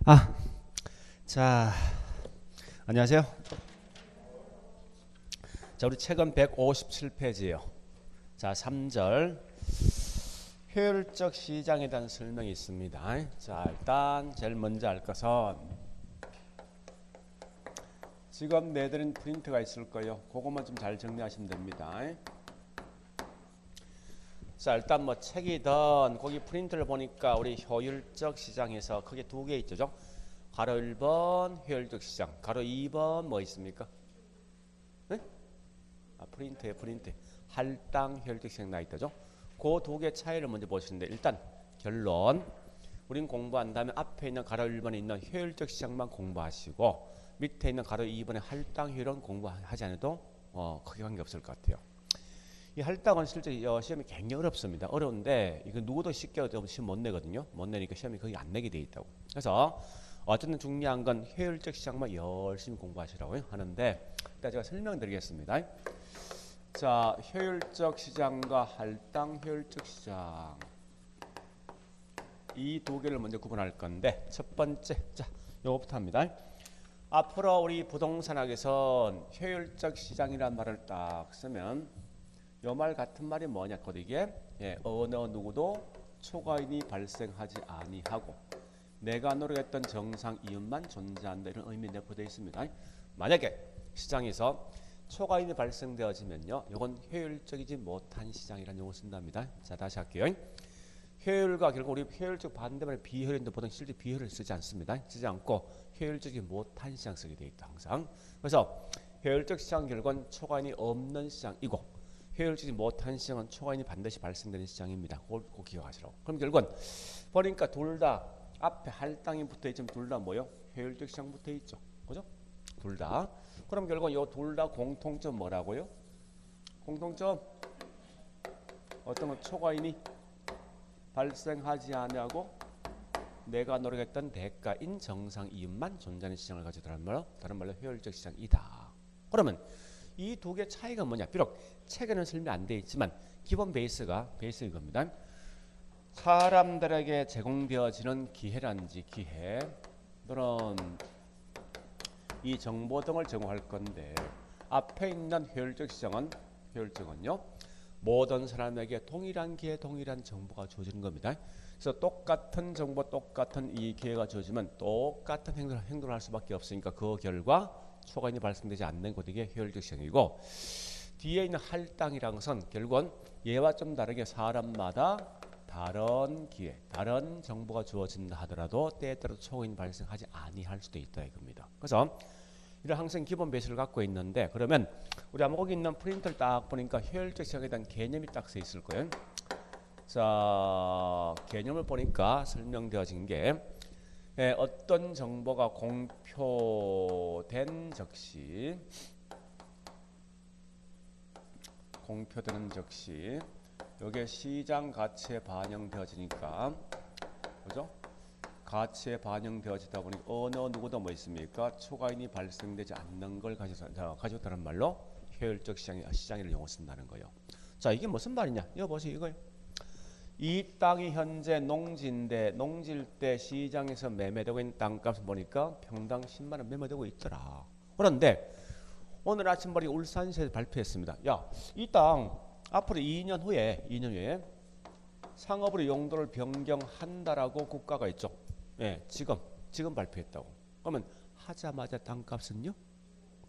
아, 자, 안녕하세요. 자, 우리 책은 157페이지예요. 자, 3절. 효율적 시장에 대한 설명이 있습니다. 자, 일단 제일 먼저 알 것은 지금 내드린 프린트가 있을 거예요. 그것만 좀 잘 정리하시면 됩니다. 자, 일단 뭐 책이든 거기 프린트를 보니까 우리 효율적 시장에서 크게 두 개 있죠. 가로 1번 효율적 시장, 가로 2번 뭐 있습니까? 네? 프린트에 프린트. 할당 효율적 시장 나 있다죠. 그 두 개 차이를 먼저 보시는데 일단 결론. 우린 공부한 다음에 앞에 있는 가로 1번에 있는 효율적 시장만 공부하시고 밑에 있는 가로 2번의 할당 효율은 공부하지 않아도 크게 관계없을 것 같아요. 이 할당은 실제 시험이 굉장히 어렵습니다. 어려운데 이거 누구도 쉽게 시험 못 내거든요. 못 내니까 시험이 거의 안 내게 돼 있다고. 그래서 어쨌든 중요한 건 효율적 시장만 열심히 공부하시라고 하는데 일단 제가 설명드리겠습니다. 자, 효율적 시장과 할당 효율적 시장 이 두 개를 먼저 구분할 건데 첫 번째, 자, 요거부터 합니다. 앞으로 우리 부동산학에선 효율적 시장이란 말을 딱 쓰면 요 말 같은 말이 뭐냐? 곧 이게 어느 누구도 초과인이 발생하지 아니하고 내가 노력했던 정상 이윤만 존재한다 이런 의미 내포되어 있습니다. 만약에 시장에서 초과인이 발생되어지면요, 이건 효율적이지 못한 시장이라는 용어를 쓴답니다. 자, 다시 할게요. 효율과 결국 우리 효율적 반대말에 비효율인데 보통 실제 비효율을 쓰지 않습니다. 쓰지 않고 효율적이지 못한 시장 쓰게 되어 있다 항상. 그래서 효율적 시장 결국은 초과인이 없는 시장이고 효율적이지 못한 시장은 초과인이 반드시 발생되는 시장입니다. 그걸 기억하시라고. 그럼 결국은 보니까 둘 다 앞에 할당이 붙어 있지만 둘 다 뭐요? 효율적 시장 붙어 있죠. 그죠? 둘 다. 그럼 결국 이 둘 다 공통점 뭐라고요? 공통점 어떤 건 초과인이 발생하지 않고 내가 노력했던 대가인 정상 이윤만 존재하는 시장을 가지고 다른 말로 효율적 시장이다. 그러면 이 두 개 차이가 뭐냐? 비록 책에는 설명 안 돼 있지만 기본 베이스 이겁니다. 사람들에게 제공되어지는 기회란지 기회 또는 이 정보 등을 제공할 건데 앞에 있는 효율적은요 모든 사람에게 동일한 기회 동일한 정보가 주어지는 겁니다. 그래서 똑같은 정보 똑같은 이 기회가 주어지면 똑같은 행동을 할 수밖에 없으니까 그 결과 초과인이 발생되지 않는 것이 효율적 시장이고 뒤에 있는 할당이라는 것은 결국은 얘와 좀 다르게 사람마다 다른 기회, 다른 정보가 주어진다 하더라도 때에 따라 초과인이 발생하지 아니할 수도 있다 이겁니다. 그래서 이런 항상 기본 베이스를 갖고 있는데 그러면 우리 아마 거기 있는 프린트를 딱 보니까 효율적 시장에 대한 개념이 딱 써 있을 거예요. 자, 개념을 보니까 설명되어진 게 어떤 정보가 공표되는 즉시 이게 시장 가치에 반영되어지니까 그죠? 가치에 반영되어지다 보니 어느 누구도 뭐 있습니까? 초과인이 발생되지 않는 걸 가져다는 말로 효율적 시장이라는 용어 쓴다는 거예요. 자, 이게 무슨 말이냐? 이거 보세요, 이거요. 이 땅이 현재 농지인데 농지일 때 시장에서 매매되고 있는 땅값을 보니까 평당 10만 원 매매되고 있더라. 그런데 오늘 아침 머리 울산시에서 발표했습니다. 야, 이 땅 앞으로 2년 후에 상업으로 용도를 변경한다라고 국가가 있죠. 지금 발표했다고. 그러면 하자마자 땅값은요?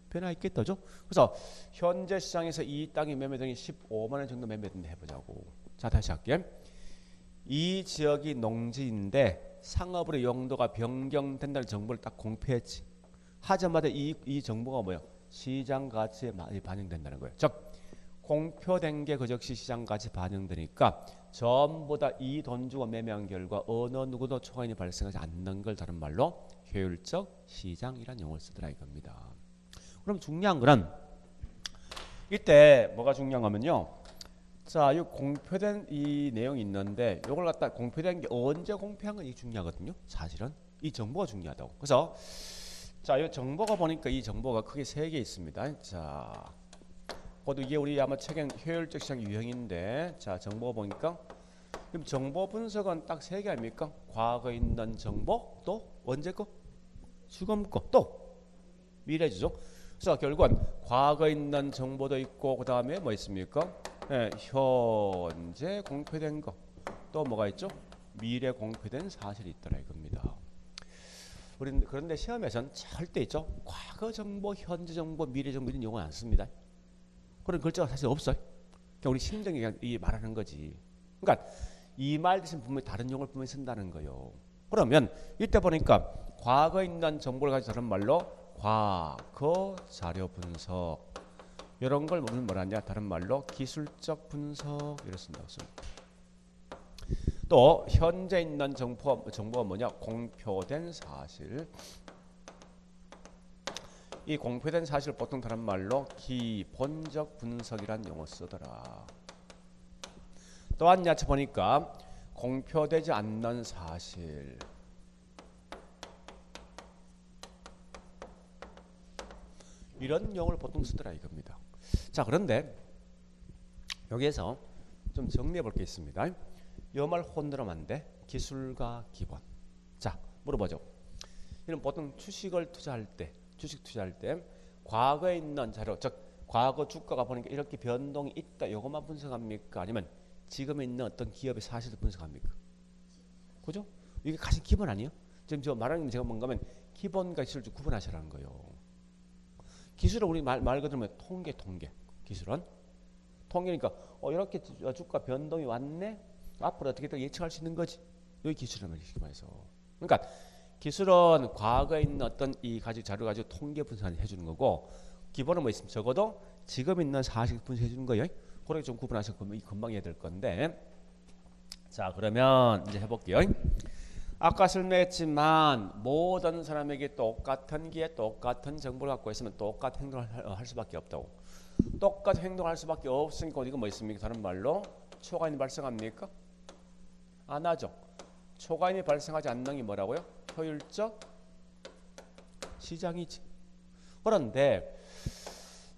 변화있겠다죠. 그래서 현재 시장에서 이 땅이 매매되니 15만 원 정도 매매된다 해보자고. 자, 다시 할게요. 이 지역이 농지인데 상업으로 용도가 변경된다는 정보를 딱 공표했지. 하자마자 이 정보가 뭐예요? 시장 가치에 반영된다는 거예요. 즉 공표된 게 그 즉시 시장 가치 반영되니까 전부 다 이 돈 주고 매매한 결과 어느 누구도 초과인이 발생하지 않는 걸 다른 말로 효율적 시장이라는 용어를 쓰더라 이겁니다. 그럼 중요한 거는 이때 뭐가 중요한 거면요. 자, 이 공표된 이 내용이 있는데 이걸 갖다 공표된 게 언제 공표한 건 이게 중요하거든요. 사실은 이 정보가 중요하다고. 그래서 자, 이 정보가 보니까 이 정보가 크게 세 개 있습니다. 자, 그것도 이게 우리 아마 책엔 효율적 시장 유형인데 자, 정보가 보니까 그럼 정보 분석은 딱 세 개 아닙니까? 과거에 있는 정보 또 언제 거? 지금 거. 또 미래죠. 그래서 결국은 과거에 있는 정보도 있고 그 다음에 뭐 있습니까? 네, 현재 공표된 거. 또 뭐가 있죠? 미래 공표된 사실이 있더라 이겁니다. 우리는 그런데 시험에서는 절대 있죠. 과거 정보, 현재 정보, 미래 정보 이런 용어 안 씁니다. 그런 글자가 사실 없어요. 그러니까 우리 심정이 그냥 이 말하는 거지. 그러니까 이 말 대신 분명히 다른 용어를 분명히 쓴다는 거예요. 그러면 이때 보니까 과거에 있는 정보를 가지고 다른 말로 과거 자료 분석 이런 걸 우리는 뭐라 하냐 다른 말로 기술적 분석 이렇게 쓴다고 씁니다. 또 현재 있는 정보가 뭐냐 공표된 사실. 이 공표된 사실 보통 다른 말로 기본적 분석이란 용어 쓰더라. 또한 야채 보니까 공표되지 않는 사실. 이런 용어를 보통 쓰더라 이겁니다. 자 그런데 여기에서 좀 정리해 볼 게 있습니다. 이 말 혼들어면 안 돼. 기술과 기본. 자 물어보죠. 이런 보통 주식 투자할 때 과거에 있는 자료, 즉 과거 주가가 보니까 이렇게 변동이 있다. 이것만 분석합니까? 아니면 지금 있는 어떤 기업의 사실을 분석합니까? 그죠? 이게 가장 기본 아니에요? 지금 저 말하는 게 제가 뭔가면 기본과 기술을 좀 구분하시라는 거예요. 기술은 우리 말 그대로 통계. 기술은 통계니까 이렇게 주가 변동이 왔네. 앞으로 어떻게 더 예측할 수 있는 거지. 여기 기술이란 말이지. 그러니까 기술은 과거에 있는 어떤 이 가지고 자료 가지고 통계 분석을 해주는 거고 기본은 뭐 있으면 적어도 지금 있는 사실 분석해 주는 거예요. 그렇게 좀 구분하셔서 금방 해야 될 건데. 자 그러면 이제 해볼게요. 아까 설명했지만 모든 사람에게 똑같은 기회 똑같은 정보를 갖고 있으면 똑같은 행동을 할 수밖에 없다고. 똑같은 행동을 할 수밖에 없으니까 이거 뭐 있습니까? 다른 말로 초과인이 발생합니까? 안 하죠. 초과인이 발생하지 않는 게 뭐라고요? 효율적 시장이지. 그런데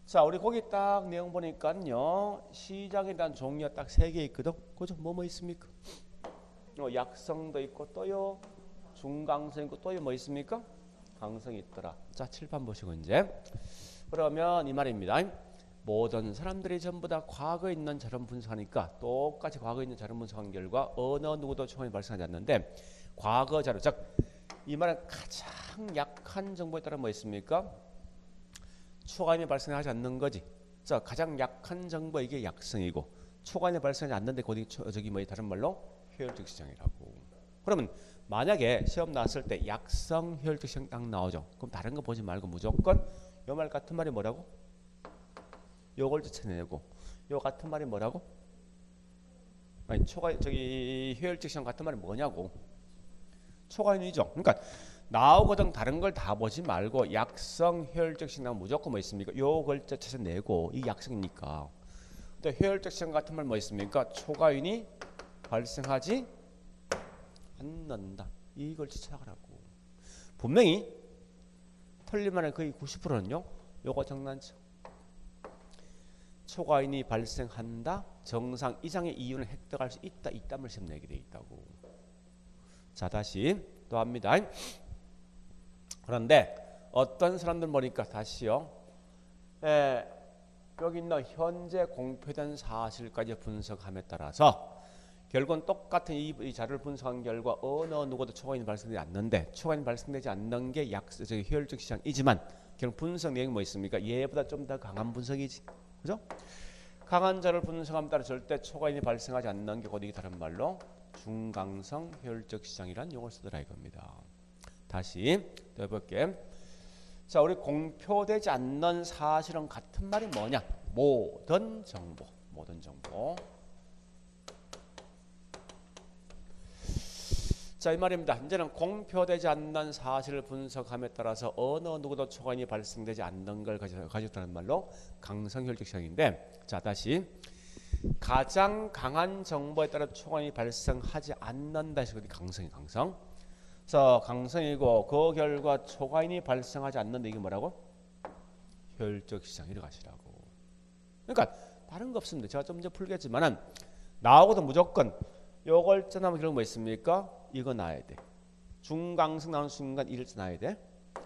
자 우리 거기 딱 내용 보니까요 시장에 대한 종류가 딱 3개 있거든. 그죠? 뭐 있습니까? 약성도 있고 또요 중강성 있고 또요 뭐 있습니까? 강성이 있더라. 자 칠판 보시고 이제 그러면 이 말입니다. 모든 사람들이 전부 다 과거에 있는 자료 분석하니까 똑같이 과거에 있는 자료 분석한 결과 어느 누구도 초과인이 발생하지 않는데 과거 자료 즉 이 말은 가장 약한 정보에 따라 뭐 있습니까? 초과인이 발생하지 않는 거지. 자 가장 약한 정보 이게 약성이고 초과인이 발생하지 않는데 저기 뭐 다른 말로 효율적 시장이라고. 그러면 만약에 시험 나왔을 때 약성 효율적 시장 딱 나오죠. 그럼 다른 거 보지 말고 무조건 요 말 같은 말이 뭐라고? 요걸 쫓아내고 요 같은 말이 뭐라고? 아니 저기 효율적 시장 같은 말이 뭐냐고. 초과인이죠. 그러니까 나오거든 다른 걸 다 보지 말고 약성 효율적 시장 무조건 뭐 있습니까? 요 글자 찾아내고 이 약성이니까. 또 효율적 시장 같은 말 뭐 있습니까? 초과인이 발생하지 않는다. 이걸 찾아가라고. 분명히 틀리면 거의 90%는요. 요거 장난쳐. 초과인이 발생한다. 정상 이상의 이윤을 획득할 수 있다. 이딴 시험 내게 돼 있다고. 자 다시 또 합니다. 그런데 어떤 사람들 보니까 다시요. 여기 있는 현재 공표된 사실까지 분석함에 따라서 결국은 똑같은 이 자료를 분석한 결과 어느 누구도 초과인이 발생되지 않는데 초과인이 발생되지 않는 게 효율적 시장이지만 결국 분석 내용이 뭐 있습니까? 얘보다 좀 더 강한 분석이지. 그죠? 강한 자료를 분석함에 따라 절대 초과인이 발생하지 않는 게 곧 이게 다른 말로 중강성 효율적 시장이란 용어를 쓰더라 이겁니다. 다시 또 해볼게. 자 우리 공표되지 않는 사실은 같은 말이 뭐냐? 모든 정보. 자 이 말입니다. 이제는 공표되지 않는 사실을 분석함에 따라서 어느 누구도 초과인이 발생되지 않는 걸 가졌다는 말로 강성효율적 시장인데 자 다시 가장 강한 정보에 따라 초과인이 발생하지 않는다 해서 강성. 그래서 강성이고 그 결과 초과인이 발생하지 않는데 이게 뭐라고? 효율적 시장 이렇게 가시라고. 그러니까 다른 거 없습니다. 제가 좀 이제 풀겠지만은 나오고도 무조건 요걸 쩌나면 그런 거 있습니까? 이거 나야 돼. 중강성 나오는 순간 이를 나야 돼.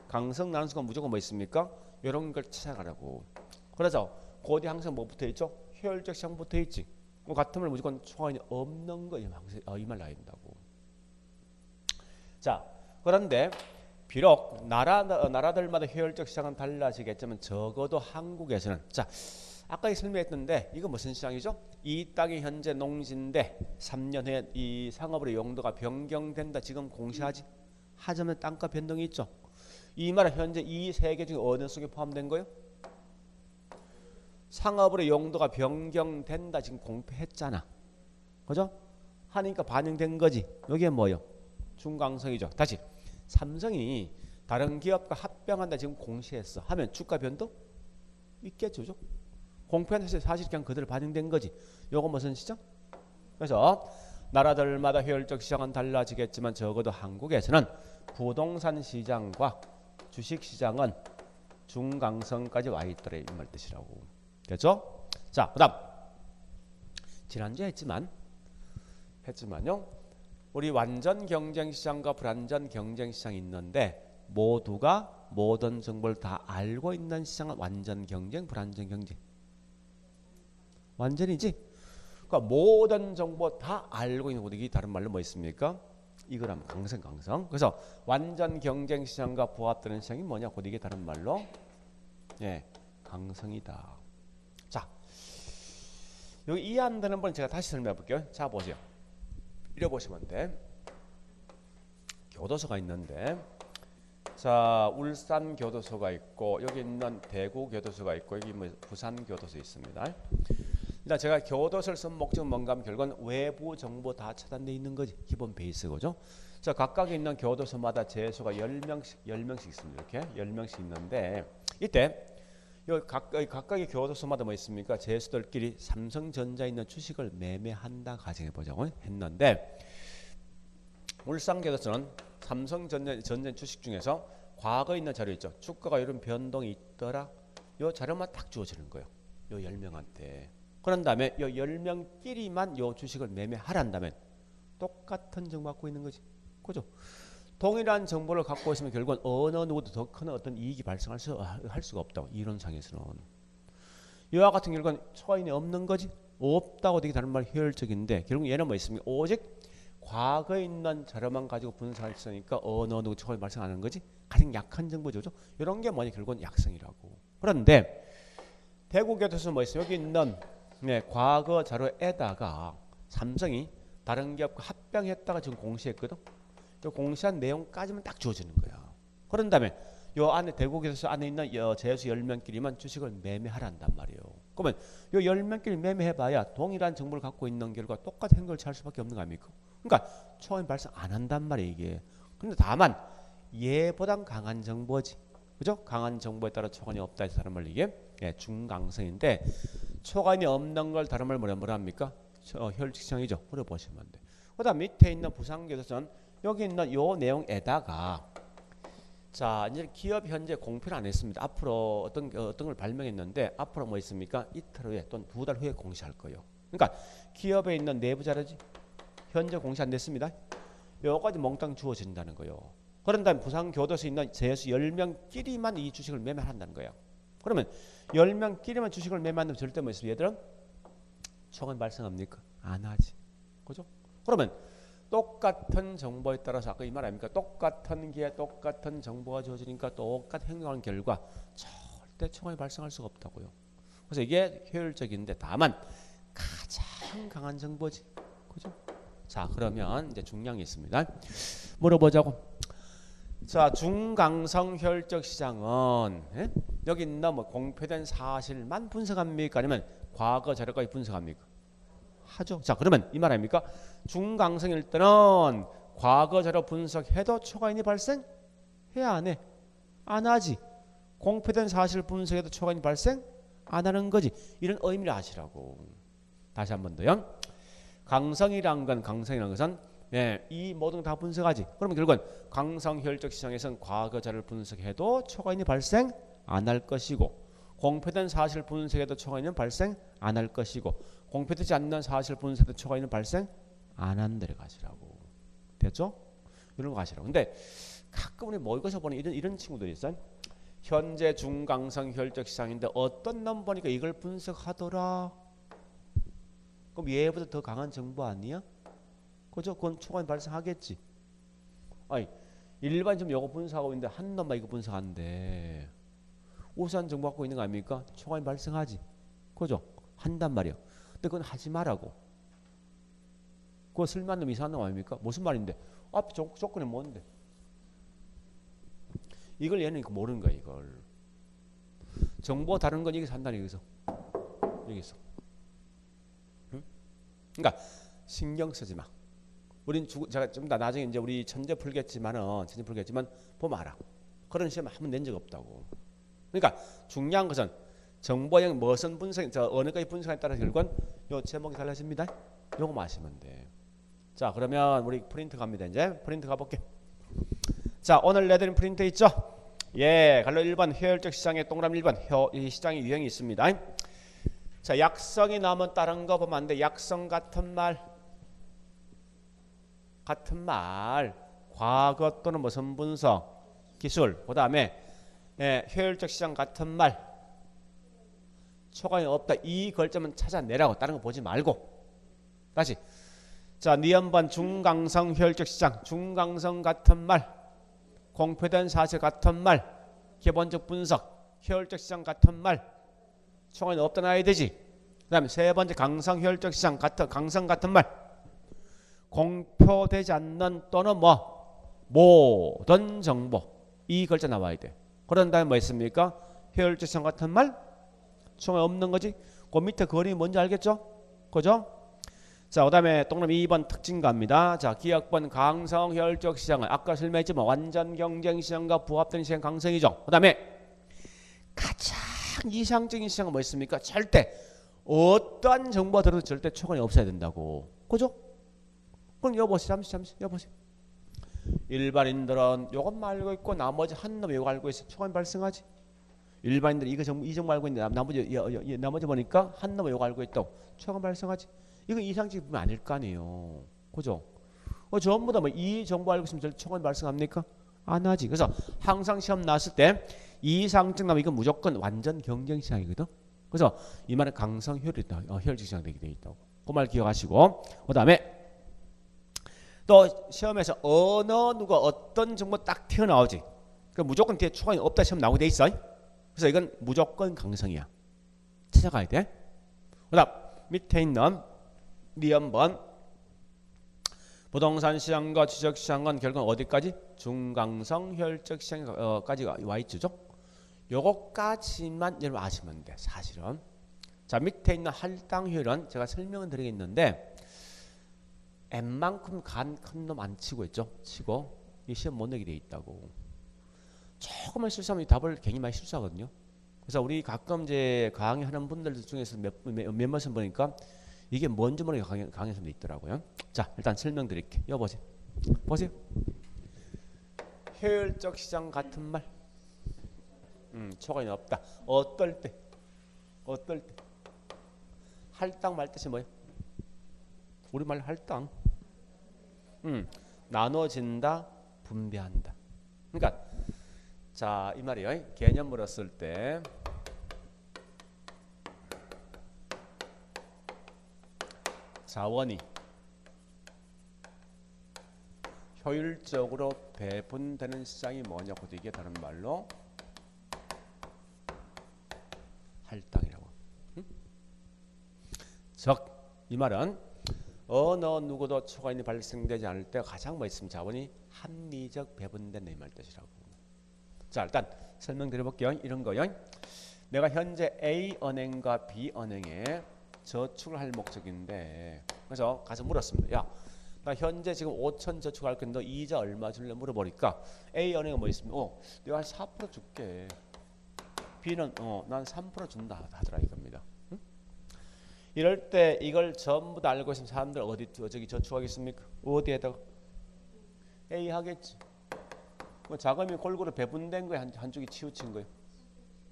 강성 나오는 순간 무조건 뭐 있습니까? 이런 걸 찾아가라고. 그래서 고대 항상 뭐 붙어 있죠? 효율적 시장 붙어 있지. 뭐 같은 말 무조건 초과인이 없는 거 이 말 나야 된다고. 자, 그런데 비록 나라들마다 효율적 시장은 달라지겠지만 적어도 한국에서는 자, 아까 설명했던데 이거 무슨 시장이죠? 이 땅이 현재 농지인데 3년 후에 이 상업으로 용도가 변경된다. 지금 공시하지? 하자면 땅가 변동이 있죠. 이 말은 현재 이 세 개 중에 어느 속에 포함된 거예요? 상업으로 용도가 변경된다. 지금 공표했잖아. 그죠? 하니까 반영된 거지. 여기에 뭐요? 중강성이죠. 다시 삼성이 다른 기업과 합병한다. 지금 공시했어. 하면 주가 변동 있겠죠. 공표한 사실 그냥 그대로 반영된 거지. 요거 무슨 시장? 그래서 나라들마다 효율적 시장은 달라지겠지만 적어도 한국에서는 부동산 시장과 주식 시장은 중강성까지 와 있더라 이 말 뜻이라고. 됐죠? 자, 그다음 지난주에 했지만요. 우리 완전 경쟁 시장과 불완전 경쟁 시장이 있는데 모두가 모든 정보를 다 알고 있는 시장은 완전 경쟁, 불완전 경쟁. 완전이지. 그러니까 모든 정보 다 알고 있는 곳이 다른 말로 뭐 있습니까? 이거라면 강성. 그래서 완전 경쟁 시장과 부합되는 시장이 뭐냐? 곧 이게 다른 말로 예, 강성이다. 자, 여기 이해 안 되는 분 제가 다시 설명해 볼게요. 자, 보세요. 이래 보시면 돼. 교도소가 있는데 자, 울산 교도소가 있고 여기 있는 대구 교도소가 있고 여기 뭐 부산 교도소 있습니다. 일단 제가 교도소를 쓴 목적은 뭔가 하면 결국은 외부 정보 다 차단돼 있는 거지. 기본 베이스거죠. 자, 각각에 있는 교도소마다 제수가 10명씩 있습니다. 이렇게 10명씩 있는데 이때 각각의 교도소마다 뭐 있습니까? 제수들끼리 삼성전자에 있는 주식을 매매한다 가정해 보자고 했는데 울산 교도소는 삼성전자 주식 중에서 과거에 있는 자료 있죠. 주가가 이런 변동이 있더라. 요 자료만 딱 주어지는 거예요. 요 10명한테. 그런 다음에 요 10명끼리만 요 주식을 매매하란다면 똑같은 정보 갖고 있는 거지. 그죠? 동일한 정보를 갖고 있으면 결국은 어느 누구도 더 큰 어떤 이익이 발생할 수가 없다고. 이론상에서는. 이와 같은 결과는 초과인이 없는 거지. 없다고 되게 다른 말 효율적인데 결국 얘는 뭐 있습니까? 오직 과거에 있는 자료만 가지고 분석할 수 있으니까 어느 누구 초과인이 발생 안 하는 거지. 가장 약한 정보죠. 이런 게 뭐냐? 결국은 약성이라고. 그런데 대구교도소 뭐 있어요? 여기 있는 과거 자료에다가 삼성이 다른 기업과 합병했다가 지금 공시했거든. 이 공시한 내용까지만 딱 주어지는 거야. 그런 다음에 요 안에 대구교도소 안에 있는 제수 10명끼리만 주식을 매매하란단 말이에요. 그러면 요 10명끼리 매매해봐야 동일한 정보를 갖고 있는 결과 똑같은 행동을 취할 수밖에 없는 거 아닙니까? 그러니까 초과인 발생 안 한단 말이에요 이게. 근데 다만 얘보단 강한 정보지. 그죠? 강한 정보에 따라 초과인이 없다 해서 다른 말로 이게 중강성인데 초과인이 없는 걸 다른 말 뭐라 합니까? 효율적 시장이죠. 물어보시면 돼. 그다음 밑에 있는 부산교도소는 여기 있는 요 내용에다가 자 이제 기업 현재 공표를 안 했습니다. 앞으로 어떤 걸 발명했는데 앞으로 뭐 있습니까? 이틀 후에 또는 2달 후에 공시할 거예요. 그러니까 기업에 있는 내부 자료지 현재 공시 안 됐습니다. 요까지 몽땅 주어진다는 거예요. 그런 다음에 부산교도소에 있는 제수 10명끼리만 이 주식을 매매한다는 거예요. 그러면 10명끼리만 주식을 매매하면 절대 뭐 있어요? 얘들은 초과인 발생합니까? 안 하지. 그죠? 그러면 똑같은 정보에 따라서 아까 이 말 아닙니까? 똑같은 기에 똑같은 정보가 주어지니까 똑같은 행동하는 결과 절대 초과인이 발생할 수가 없다고요. 그래서 이게 효율적인데 다만 가장 강한 정보지. 그죠? 자, 그러면 이제 중량이 있습니다. 물어보자고. 자, 중강성 효율적 시장은 여기 있는 뭐 공표된 사실만 분석합니까? 아니면 과거 자료까지 분석합니까? 하죠. 자, 그러면 이 말 아닙니까? 중강성일 때는 과거 자료 분석해도 초과인이 발생? 해야 안 해? 안 하지. 공표된 사실 분석해도 초과인이 발생? 안 하는 거지. 이런 의미를 아시라고. 다시 한 번 더요. 강성이란 것은 이 모든 다 분석하지. 그러면 결국은 강성 효율적 시장에서는 과거 자료를 분석해도 초과인이 발생 안 할 것이고 공표된 사실 분석에도 초과인은 발생 안 할 것이고 공표되지 않는 사실 분석에도 초과인은 발생 안 한다고 가시라고. 됐죠? 이런 거 하시라고. 근데 가끔 우리 모의고사 보니 이런 친구들이 있어요. 현재 중강성 효율적 시장인데 어떤 놈 보니까 이걸 분석하더라. 그럼 얘보다 더 강한 정보 아니야? 그죠? 그건 초과인 발생하겠지. 아니 일반적으로 요거 분석하고 있는데 한 놈만 이거 분석하는데 우수한 정보 갖고 있는 거 아닙니까? 초과인 발생하지. 그죠? 한단 말이야. 근데 그건 하지 말라고. 그거 쓸만한 놈 이상한 놈 아닙니까? 무슨 말인데? 앞에 조건이 뭔데? 이걸 얘는 모르는 거야 이걸. 정보 다른 건 여기서 한다는 여기서. 여기서. 응? 그러니까 신경 쓰지 마. 우린 제가 좀 더 나중에 이제 우리 천재 풀겠지만 보면 알아. 그런 시험 한 번 낸 적 없다고. 그러니까 중요한 것은 정보형 무슨 분석, 어느까지 분석에 따라 결국은 요 제목이 달라집니다. 요거만 아시면 돼. 자 그러면 우리 프린트 갑니다. 이제 프린트 가볼게. 자 오늘 내드린 프린트 있죠? 예, 갈로 1번 효율적 시장의 동그라미 1번 이 시장의 유형이 있습니다. 자 약성이 나오면 다른 거 보면 안 돼. 약성 같은 말 과거 또는 무슨 분석 기술 그 다음에 예, 효율적 시장 같은 말 초과이 없다. 이 걸점은 찾아내라고. 다른 거 보지 말고. 다시 자 니은번 중강성 효율적 시장 중강성 같은 말 공표된 사실 같은 말 기본적 분석 효율적 시장 같은 말 초과이 없다 나야 되지. 그 다음에 세 번째 강성 효율적 시장 강성 같은 말 공표되지 않는 또는 모든 정보 이 글자 나와야 돼. 그런 다음에 뭐 있습니까? 효율적 시장 같은 말 총에 없는 거지. 그 밑에 그림이 뭔지 알겠죠? 그죠? 자, 그 다음에 동그라미 2번 특징 갑니다. 자, 기억번 강성 효율적 시장은 아까 설명했지만 완전 경쟁 시장과 부합되는 시장 강성이죠. 그 다음에 가장 이상적인 시장은 뭐 있습니까? 절대 어떠한 정보가 들어도 절대 초과이 없어야 된다고. 그죠? 그럼 여보세요. 잠시 여보세요. 일반인들은 요것만 알고 있고 나머지 한 놈 요거 알고 있어. 초과이 발생하지. 일반인들이 이 정보 알고 있는데 나머지 보니까 한 놈 요거 알고 있다고. 초과이 발생하지. 이건 이상적인 부분이 아닐 거 아니에요. 그죠? 전부 다 뭐 이 정보 알고 있으면 초과이 발생합니까? 안 하지. 그래서 항상 시험 나왔을 때 이상적 나면 이건 무조건 완전 경쟁 시장이거든. 그래서 이 말은 강성 효율적 시장 되게 돼 있다고. 그 말 기억하시고. 그다음에 또 시험에서 어느 누가 어떤 정보 딱 튀어나오지. 그러니까 무조건 뒤에 초과이 없다 시험 나오게 돼 있어. 그래서 이건 무조건 강성이야. 찾아가야 돼. 그다음 밑에 있는 니은번 부동산 시장과 주식 시장은 결국 어디까지? 중강성 효율적 시장까지 와 있죠. 요거까지만 여러분 아시면 돼. 사실은. 자 밑에 있는 할당 효율은 제가 설명을 드리겠는데 N만큼 간 큰 놈 안 치고 있죠. 치고 이 시험 못 내게 돼 있다고. 조금만 실수하면 이 답을 괜히 많이 실수하거든요. 그래서 우리 가끔 이제 강의하는 분들 중에서 몇 번씩 보니까 이게 뭔지 모르게 강의하는 데 있더라고요. 자 일단 설명드릴게. 여보세요. 보세요. 효율적 시장 같은 말. 초과이 없다. 어떨 때? 할당 말 뜻이 뭐예요? 우리말 할당. 나눠진다, 분배한다. 그러니까 자, 이 말이요. 개념으로 쓸 때 자원이 효율적으로 배분되는 시장이 뭐냐고 이게 다른 말로 할당이라고. 즉 이 말은 어느 누구도 초과인이 발생되지 않을 때 가장 뭐 있으면 자원이 합리적 배분된 이 말 뜻이라고. 자 일단 설명드려볼게요. 이런 거요. 내가 현재 A은행과 B은행에 저축을 할 목적인데 그래서 가서 물었습니다. 야, 나 현재 지금 5천 저축할 건데 너 이자 얼마 줄래 물어보니까 A은행은 뭐 있으면 내가 한 4% 줄게. B는 난 3% 준다 하더라 이겁니다. 응? 이럴 때 이걸 전부 다 알고 있으면 사람들 저기 저축하겠습니까? 어디에다가? A 하겠지. 뭐 자금이 골고루 배분된 거에 한쪽이 치우친 거예요.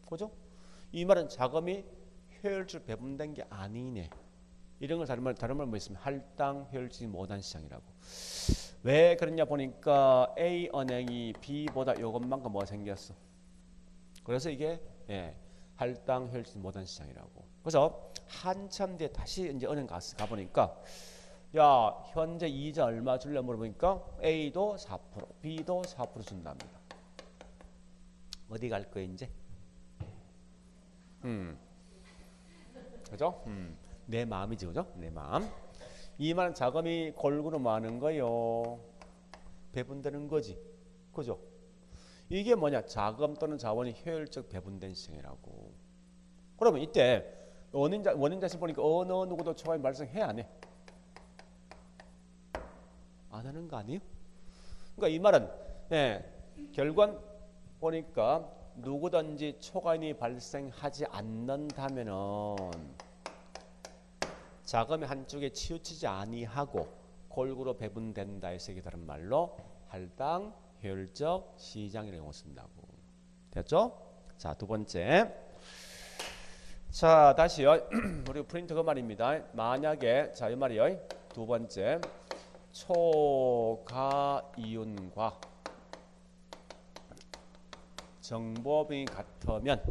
그죠? 이 말은 자금이 효율적으로 배분된 게 아니네. 이런 걸 다른 말 뭐 있으면 할당 효율적이지 못한 시장이라고. 왜 그러냐 보니까 A 은행이 B보다 요것만큼 뭐가 생겼어. 그래서 이게 할당 효율적이지 못한 시장이라고. 그래서 한참 뒤에 다시 이제 은행 가보니까 야 현재 이자 얼마 줄래 물어보니까 A도 4% B도 4% 준답니다. 어디 갈 거야 이제? 그죠? 내 마음이지 그죠? 내 마음. 이 말은 자금이 골고루 많은 거요. 배분되는 거지. 그죠? 이게 뭐냐? 자금 또는 자원이 효율적 배분된 시장이라고. 그러면 이때 원인 자식 보니까 어느 누구도 초과임 발생해 안 해? 안 하는 거 아니에요? 그러니까 이 말은 결과는 보니까 누구든지 초과인이 발생하지 않는다면은 자금이 한쪽에 치우치지 아니하고 골고루 배분된다 해서 이게 다른 말로 할당 효율적 시장이라고 쓴다고. 됐죠? 자, 두 번째. 자, 다시요. 우리 프린트 그 말입니다. 만약에 자, 이 말이요. 두 번째. 초과이윤과 정보비용이 같으면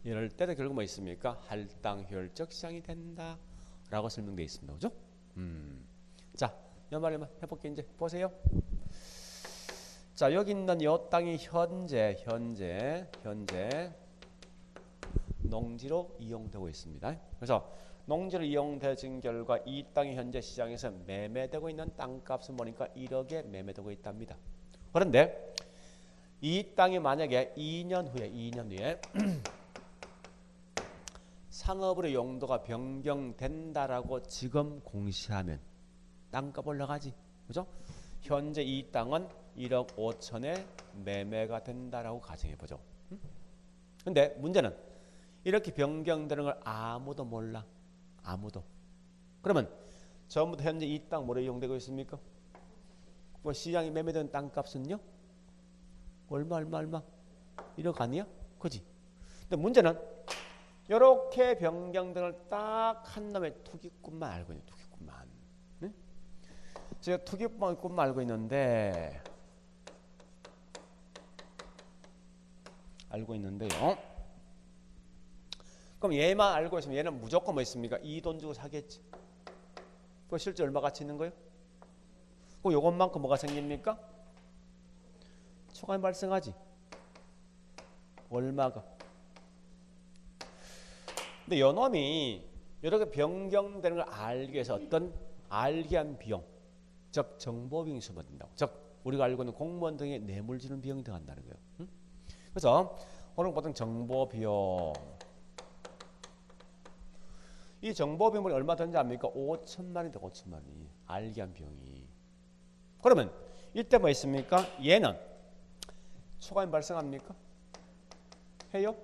이럴 때도 결국 뭐 있습니까? 할당 효율적 시장이 된다 라고 설명되어 있습니다. 그죠? 자, 이 말을 해볼게. 이제 보세요. 자, 여기 있는 이 땅이 현재 농지로 이용되고 있습니다. 그래서 농지로 이용되진 결과 이 땅이 현재 시장에서 매매되고 있는 땅값은 보니까 1억에 매매되고 있답니다. 그런데 이 땅이 만약에 2년 후에 상업으로 용도가 변경된다라고 지금 공시하면 땅값 올라가지. 그죠? 현재 이 땅은 1억 5천에 매매가 된다라고 가정해 보죠. 근데 문제는 이렇게 변경되는 걸 아무도 몰라. 아무도. 그러면 처음부터 현재 이 땅 뭐로 이용되고 있습니까? 뭐 시장에 매매되는 땅값은요? 얼마 1억 아니야? 그지? 근데 문제는 이렇게 변경되는 걸 딱 한 놈의 투기꾼만 알고 있는 투기꾼만. 네? 제가 투기꾼만 알고 있는데요. 그럼 얘만 알고 있으면 얘는 무조건 뭐 있습니까? 이 돈 주고 사겠지. 그 실제 얼마 가치 있는 거예요? 그 요것만큼 뭐가 생깁니까? 초과임 발생하지. 얼마가. 근데 요놈이 이렇게 변경되는 걸 알기 위해서 어떤 알게 한 비용, 즉 정보비용이 수반된다고. 즉 우리가 알고 있는 공무원 등의 뇌물 주는 비용이 들어간다는 거예요. 그래서 오늘 보통 정보비용. 이 정보비용이 얼마 되는지 압니까? 5천만이 돼. 5천만이. 알게 한 비용이. 그러면 이때 뭐 있습니까? 얘는 초과임 발생합니까? 해요?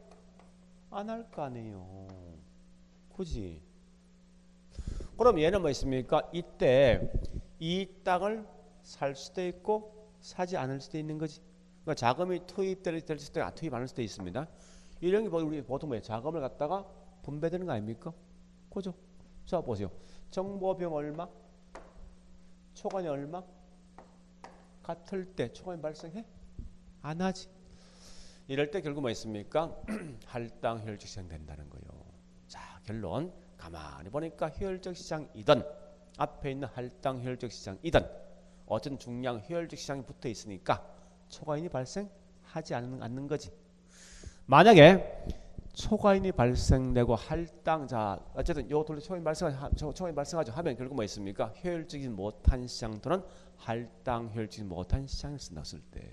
안 할 거 아니에요. 그지? 그럼 얘는 뭐 있습니까? 이때 이 땅을 살 수도 있고 사지 않을 수도 있는 거지. 그러니까 자금이 투입될 수도 있고 투입 안 할 수도 있습니다. 이런 게 우리 보통 뭐예요? 자금을 갖다가 분배되는 거 아닙니까? 그죠? 자 보세요. 정보비용 얼마? 초과이 얼마? 같을 때 초과이 발생해? 안 하지. 이럴 때 결국 뭐 있습니까? 할당 효율적 시장 된다는 거예요. 자 결론 가만히 보니까 효율적 시장이든 앞에 있는 할당 효율적 시장이든 어쨌든 중량 효율적 시장이 붙어 있으니까 초과인이 발생하지 않는 거지. 만약에 초과인이 발생되고 할당 자 어쨌든 요 돌려 초과인 발생하죠 하면 결국 뭐 있습니까? 효율적이지 못한 시장 또는 할당 효율적이지 못한 시장을 쓴다 쓸 때.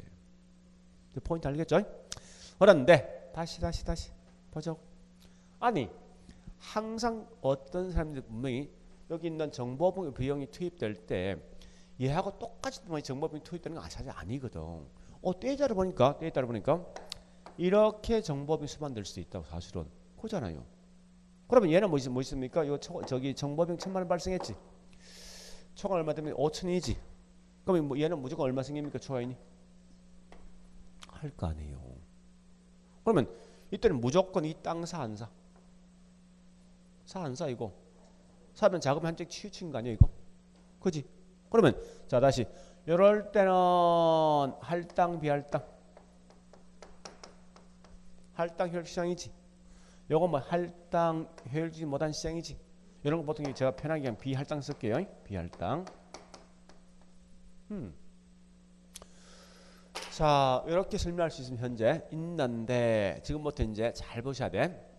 포인트 알겠죠? 그런데 다시 보자고. 아니 항상 어떤 사람들이 분명히 여기 있는 정보 비용이 투입될 때 얘하고 똑같이 정보 비용이 투입되는 건 사실 아니거든. 때에 따라 보니까 이렇게 정보 비용 수반될 수도 있다고 사실은 그잖아요. 그러면 얘는 뭐 있습니까? 저기 정보 비용 1,000만 원 발생했지. 초과 얼마 되면 5천이지. 그러면 뭐 얘는 무조건 얼마 생깁니까? 초과인이 할 거 아니에요. 그러면 이때는 무조건 이 땅 사 안 사? 사 안 사 이거? 사면 자금 한쪽 치우친 거 아니야 이거? 그지? 그러면 자 다시 이럴 때는 할당 비할당 할당 효율 시장이지. 요거 뭐 할당 효율주의 못한 시장이지. 이런 거 보통 제가 편하게 그냥 비할당 쓸게요. 비할당. 자 이렇게 설명할 수 있으면 현재 있는데 지금부터 이제 잘 보셔야 돼.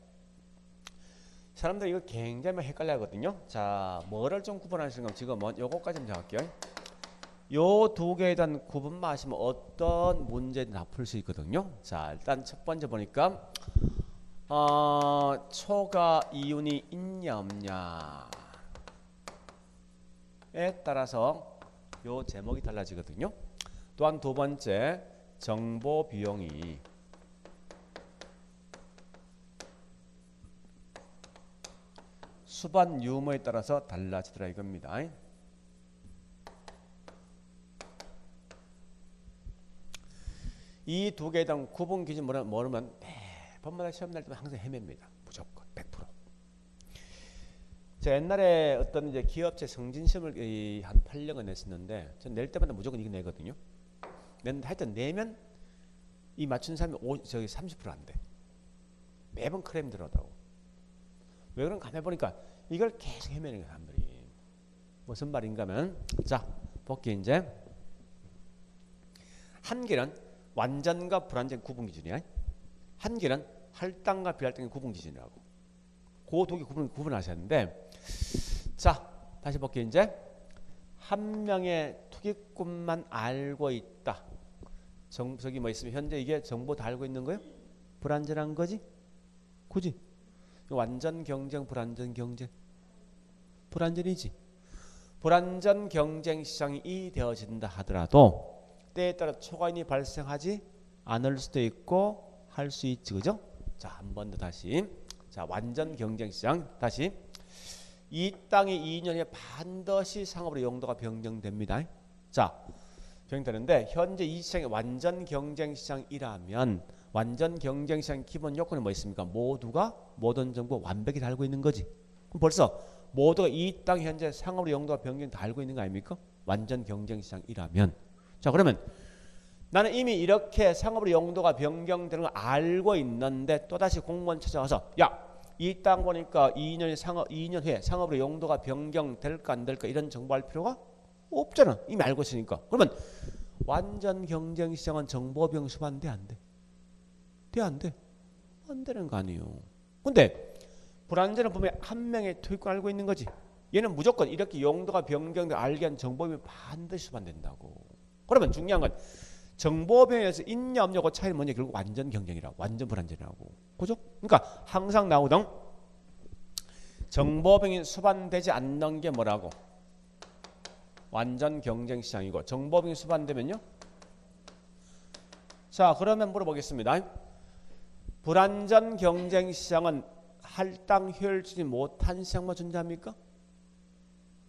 사람들 이거 굉장히 헷갈려 하거든요. 자 뭐를 좀 구분하시는 건 지금은 요거까지 좀 할게요. 요 두 개에 대한 구분만 하시면 어떤 문제든 다 풀 수 있거든요. 자 일단 첫 번째 보니까 초과 이윤이 있냐 없냐에 따라서 요 제목이 달라지거든요. 또한 두 번째 정보 비용이 수반 유무에 따라서 달라지더라 이겁니다. 이 두 개에 대한 구분 기준 모르면 매번마다 시험 날 때만 항상 헤맵니다. 무조건 100%. 제가 옛날에 어떤 이제 기업체 승진 시험을 한 8년간 냈었는데 전 낼 때마다 무조건 이거 내거든요. 냈는데 하여튼 내면 이 맞춘 사람이 30% 안 돼. 매번 크레임 들어오다고. 왜 그런가 해보니까 이걸 계속 헤매는 거야 사람들이. 무슨 말인가 하면 자 볼게 이제 한 개는 완전과 불완전 구분 기준이야. 한 개는 할당과 비할당의 구분 기준이라고. 그 두 개 구분하셔야 하는데 자 다시 볼게 이제 한 명의 투기꾼만 알고 있다. 저기 뭐 있으면 현재 이게 정보 다 알고 있는 거예요? 불완전한 거지? 그지? 완전 경쟁 불완전 경쟁 불완전이지. 불완전 경쟁 시장이 되어진다 하더라도 때에 따라 초과인이 발생하지 않을 수도 있고 할 수 있지. 그죠? 자, 한 번 더 다시. 자, 완전 경쟁 시장 다시. 이 땅이 2년에 반드시 상업으로 용도가 변경됩니다. 자, 변경되는데 현재 이 시장이 완전 경쟁 시장이라면 완전 경쟁 시장 기본 요건이 뭐 있습니까? 모두가 모든 정보 완벽히 다 알고 있는 거지. 그럼 벌써 모두가 이 땅 현재 상업으로 용도가 변경 다 알고 있는 거 아닙니까? 완전 경쟁 시장이라면. 자 그러면 나는 이미 이렇게 상업으로 용도가 변경되는 걸 알고 있는데 또다시 공무원 찾아와서 야 이 땅 보니까 2년 후에 상업으로 용도가 변경될까 안 될까 이런 정보할 필요가 없잖아. 이미 알고 있으니까. 그러면 완전 경쟁 시장은 정보 비용 수반돼 안 돼? 돼 안 돼? 안 되는 거 아니에요. 근데 불완전은 보면 한 명의 투기꾼 알고 있는 거지. 얘는 무조건 이렇게 용도가 변경돼 알게 한 정보 비용이 반드시 수반된다고. 그러면 중요한 건 정보병에서 있냐 없냐 그 차이는 뭐냐 결국 완전 경쟁이라고 완전 불완전이라고. 그죠? 그러니까 항상 나오던 정보병이 수반되지 않는 게 뭐라고? 완전 경쟁 시장이고 정보병이 수반되면요? 자 그러면 물어보겠습니다. 불완전 경쟁 시장은 할당 효율주지 못한 시장만 존재합니까?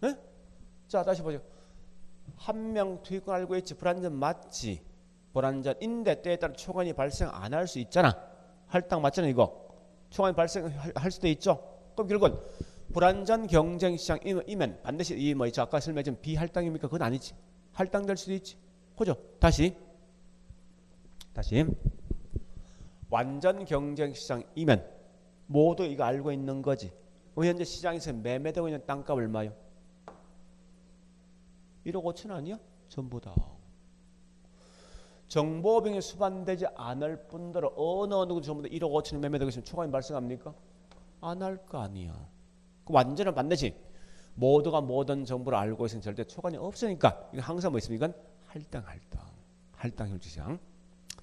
네? 자 다시 보죠. 한 명 투기꾼 알고 있지. 불완전 맞지. 불완전인데 때에 따라 초과인이 발생 안 할 수 있잖아. 할당 맞잖아 이거. 초과인이 발생할 수도 있죠. 그럼 결국은 불완전 경쟁 시장이면 반드시 이 뭐 있죠. 아까 설명했지만 비할당입니까? 그건 아니지. 할당될 수도 있지. 그죠? 다시 완전 경쟁 시장이면 모두 이거 알고 있는 거지. 현재 시장에서 매매되고 있는 땅값 얼마요? 1억 5천 아니야? 전부 다. 정보병이 수반되지 않을 뿐더러 어느 누구 전부 다 1억 5천이 매매되고 있으면 초과인 발생합니까? 안 할 거 아니야. 그 완전은 반드시 모두가 모든 정보를 알고 있으면 절대 초과이 없으니까 이거 항상 뭐 있습니까? 할당 효율시장.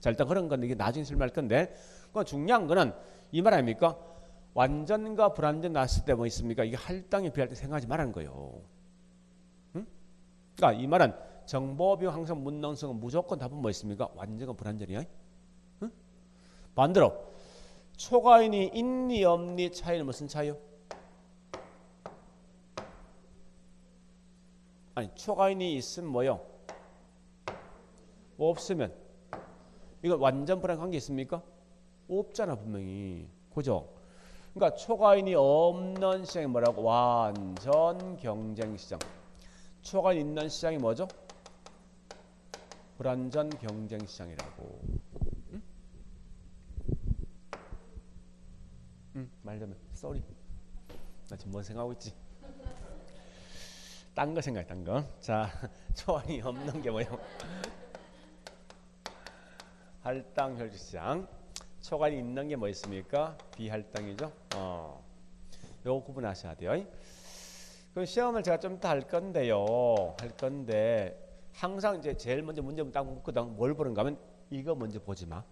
자 일단 그런 건데 이게 나중에 설명할 건데 그 중요한 거는 이 말 아닙니까? 완전과 불완전 났을 때 뭐 있습니까? 이게 할당이 비할당 생각하지 말라는 거예요. 응? 그러니까 이 말은 정보비용 항상 문능성은 무조건 답은 뭐 있습니까? 완전과 불완전이야. 응? 반대로 초과인이 있니 없니 차이는 무슨 차이요? 아니 초과인이 있으면 뭐요? 없으면 이거 완전 불완전 관계 있습니까? 없잖아 분명히. 그죠? 그러니까 초과인이 없는 시장이 뭐라고? 완전 경쟁 시장. 초과인 있는 시장이 뭐죠? 불완전 경쟁 시장이라고. 말 좀 해. 쏘리. 나 지금 뭔 생각하고 있지? 딴 거 생각해, 딴 거. 자, 초과인이 없는 게 뭐예요? 할당 혈주 시장. 초과인이 있는 게 뭐 있습니까? 비할당이죠. 요거 구분하셔야 돼요. 그 시험을 제가 좀 이따 할 건데요. 항상 이제 제일 먼저 문제 딱 묻거든. 뭘 보는가 하면 이거 먼저 보지 마.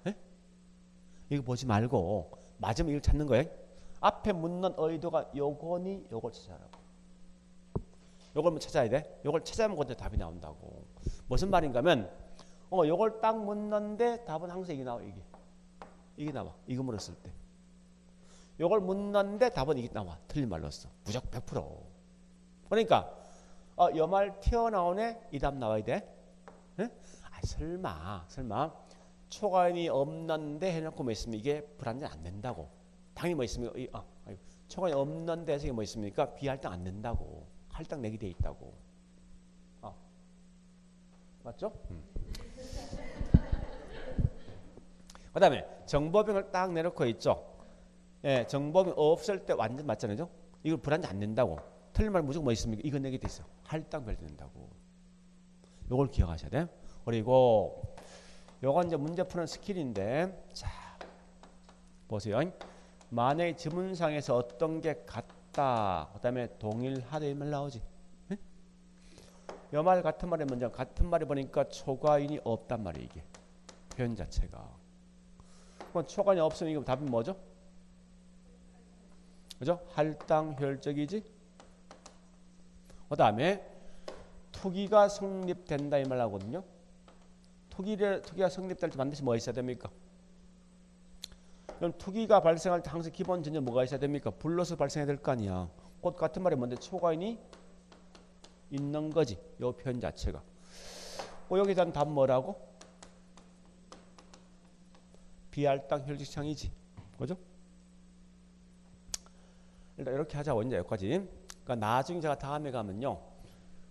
에? 이거 보지 말고 맞으면 이걸 찾는 거예요. 앞에 묻는 의도가 요거니 요걸 찾아라고. 요걸 뭐 찾아야 돼. 요걸 찾아야만 그때 답이 나온다고. 무슨 말인가 하면 요걸 딱 묻는데 답은 항상 이게 나와. 이게 나와. 이거 물었을 때. 요걸 묻는데 답은 이게 나와. 틀린 말로 써. 무조건 100%. 그러니까 요 말 튀어나오네. 이 답 나와야 돼. 에? 설마 초과인이 없는데 해놓고 뭐 있으면 이게 불완전 안 된다고. 당연히 뭐 있으면 초과인이 없는데 해서 이게 뭐 있습니까? 비할당 안 된다고. 할당 내게 돼 있다고. 맞죠? 그 다음에 정보병을 딱 내놓고 있죠. 예, 정보병 없을 때 완전 맞잖아요. 이거 불완전 안 된다고. 틀린 말 무조건 뭐 있습니까? 이거 내게 돼 있어. 할당 별된다고. 요걸 기억하셔야 돼. 그리고 요건 이제 문제 푸는 스킬인데, 자 보세요. 만약에 지문상에서 어떤 게 같다, 그 다음에 동일하다 이 말 나오지. 요 말 같은 말이 먼저 같은 말이 보니까 초과인이 없단 말이에요. 이게 표현 자체가. 그럼 초과인이 없으면 이거 답이 뭐죠? 그죠? 할당 효율적이지. 그 다음에 투기가 성립된다 이 말 하거든요. 투기가 성립될 때 반드시 뭐 있어야 됩니까? 그럼 투기가 발생할 때 항상 기본 전제 뭐가 있어야 됩니까? 불로서 발생해야 될 거 아니야. 곧 같은 말이 뭔데? 초과인이 있는 거지. 요 표현 자체가. 여기에 대한 답 뭐라고? 비할당 효율적시장이지. 그죠? 일단 이렇게 하자고. 이제 여기까지. 그러니까 나중에 제가 다음에 가면요,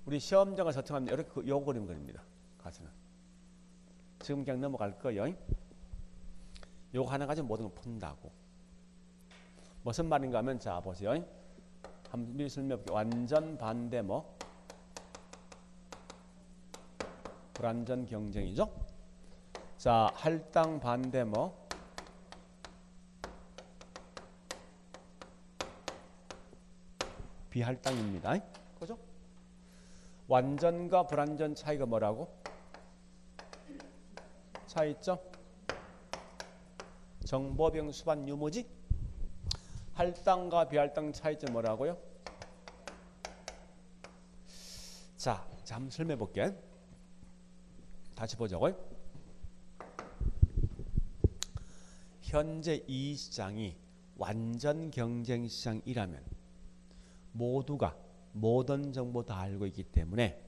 우리 시험장을 서팅하면 이렇게 요 그림 그립니다. 가서는 지금 그냥 넘어갈 거예요. 요거 하나 가지고 모든 걸 푼다고. 무슨 말인가 하면, 자 보세요. 한번 설명해볼게요. 완전 반대 뭐? 불완전 경쟁이죠. 자, 할당 반대 뭐? 비할당입니다. 그죠? 완전과 불완전 차이가 뭐라고? 차이 있죠? 정보병 수반 유무지? 할당과 비할당 차이점 뭐라고요? 자, 한번 설명해 볼게. 다시 보자고요. 현재 이 시장이 완전 경쟁 시장이라면 모든 정보 다 알고 있기 때문에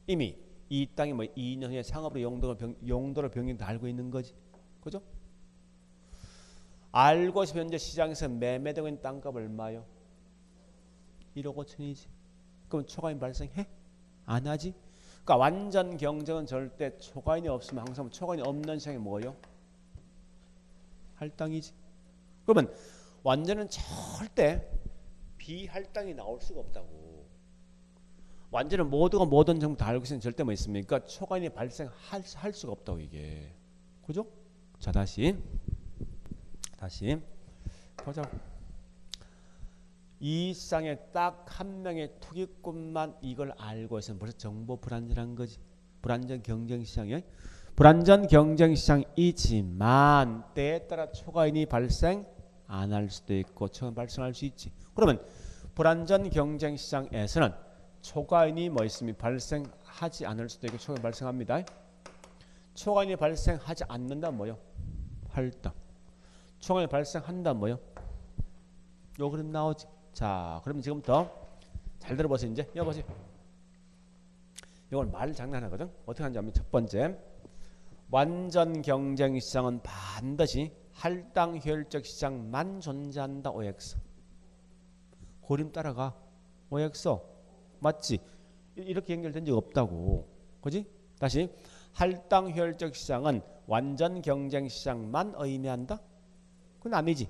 이미 이 땅이 뭐 2년 후에 상업으로 용도를 병행 다 알고 있는 거지. 그죠? 알고 있으면 현재 시장에서 매매되고 있는 땅값 얼마요? 1억 5천이지. 그럼 초과인 발생해? 안 하지? 그러니까 완전 경쟁은 절대 초과인이 없으면 항상 초과인이 없는 시장이 뭐예요? 할당이지. 그러면 완전은 절대 비할당이 나올 수가 없다고. 완전은 모든 정보 다 알고 있으면 절대 뭐 있습니까? 초과인이 발생할 수가 없다고 이게. 그죠? 자 다시 보자고. 이 시장에 딱 한 명의 투기꾼만 이걸 알고 있으면 벌써 정보 불안전한 거지. 불안전 경쟁 시장이야. 불안전 경쟁 시장이지만 때에 따라 초과인이 발생 안 할 수도 있고 초과인 발생할 수 있지. 그러면 불안전 경쟁 시장에서는 초과인이 뭐 있으면 발생하지 않을 수도 있고 초과인 발생합니다. 초과인이 발생하지 않는다면 뭐요? 할당. 초과인이 발생한다면 뭐요? 요 그림 나오지. 자, 그러면 지금부터 잘 들어보세요. 이제 여보세요. 이건 말 장난하거든. 어떻게 하냐면 첫 번째, 완전 경쟁 시장은 반드시 할당 효율적 시장만 존재한다. OX. 고림 따라가. OX. 맞지? 이렇게 연결된 적 없다고. 그지? 다시. 할당 효율적 시장은 완전 경쟁 시장만 의미한다? 그건 아니지.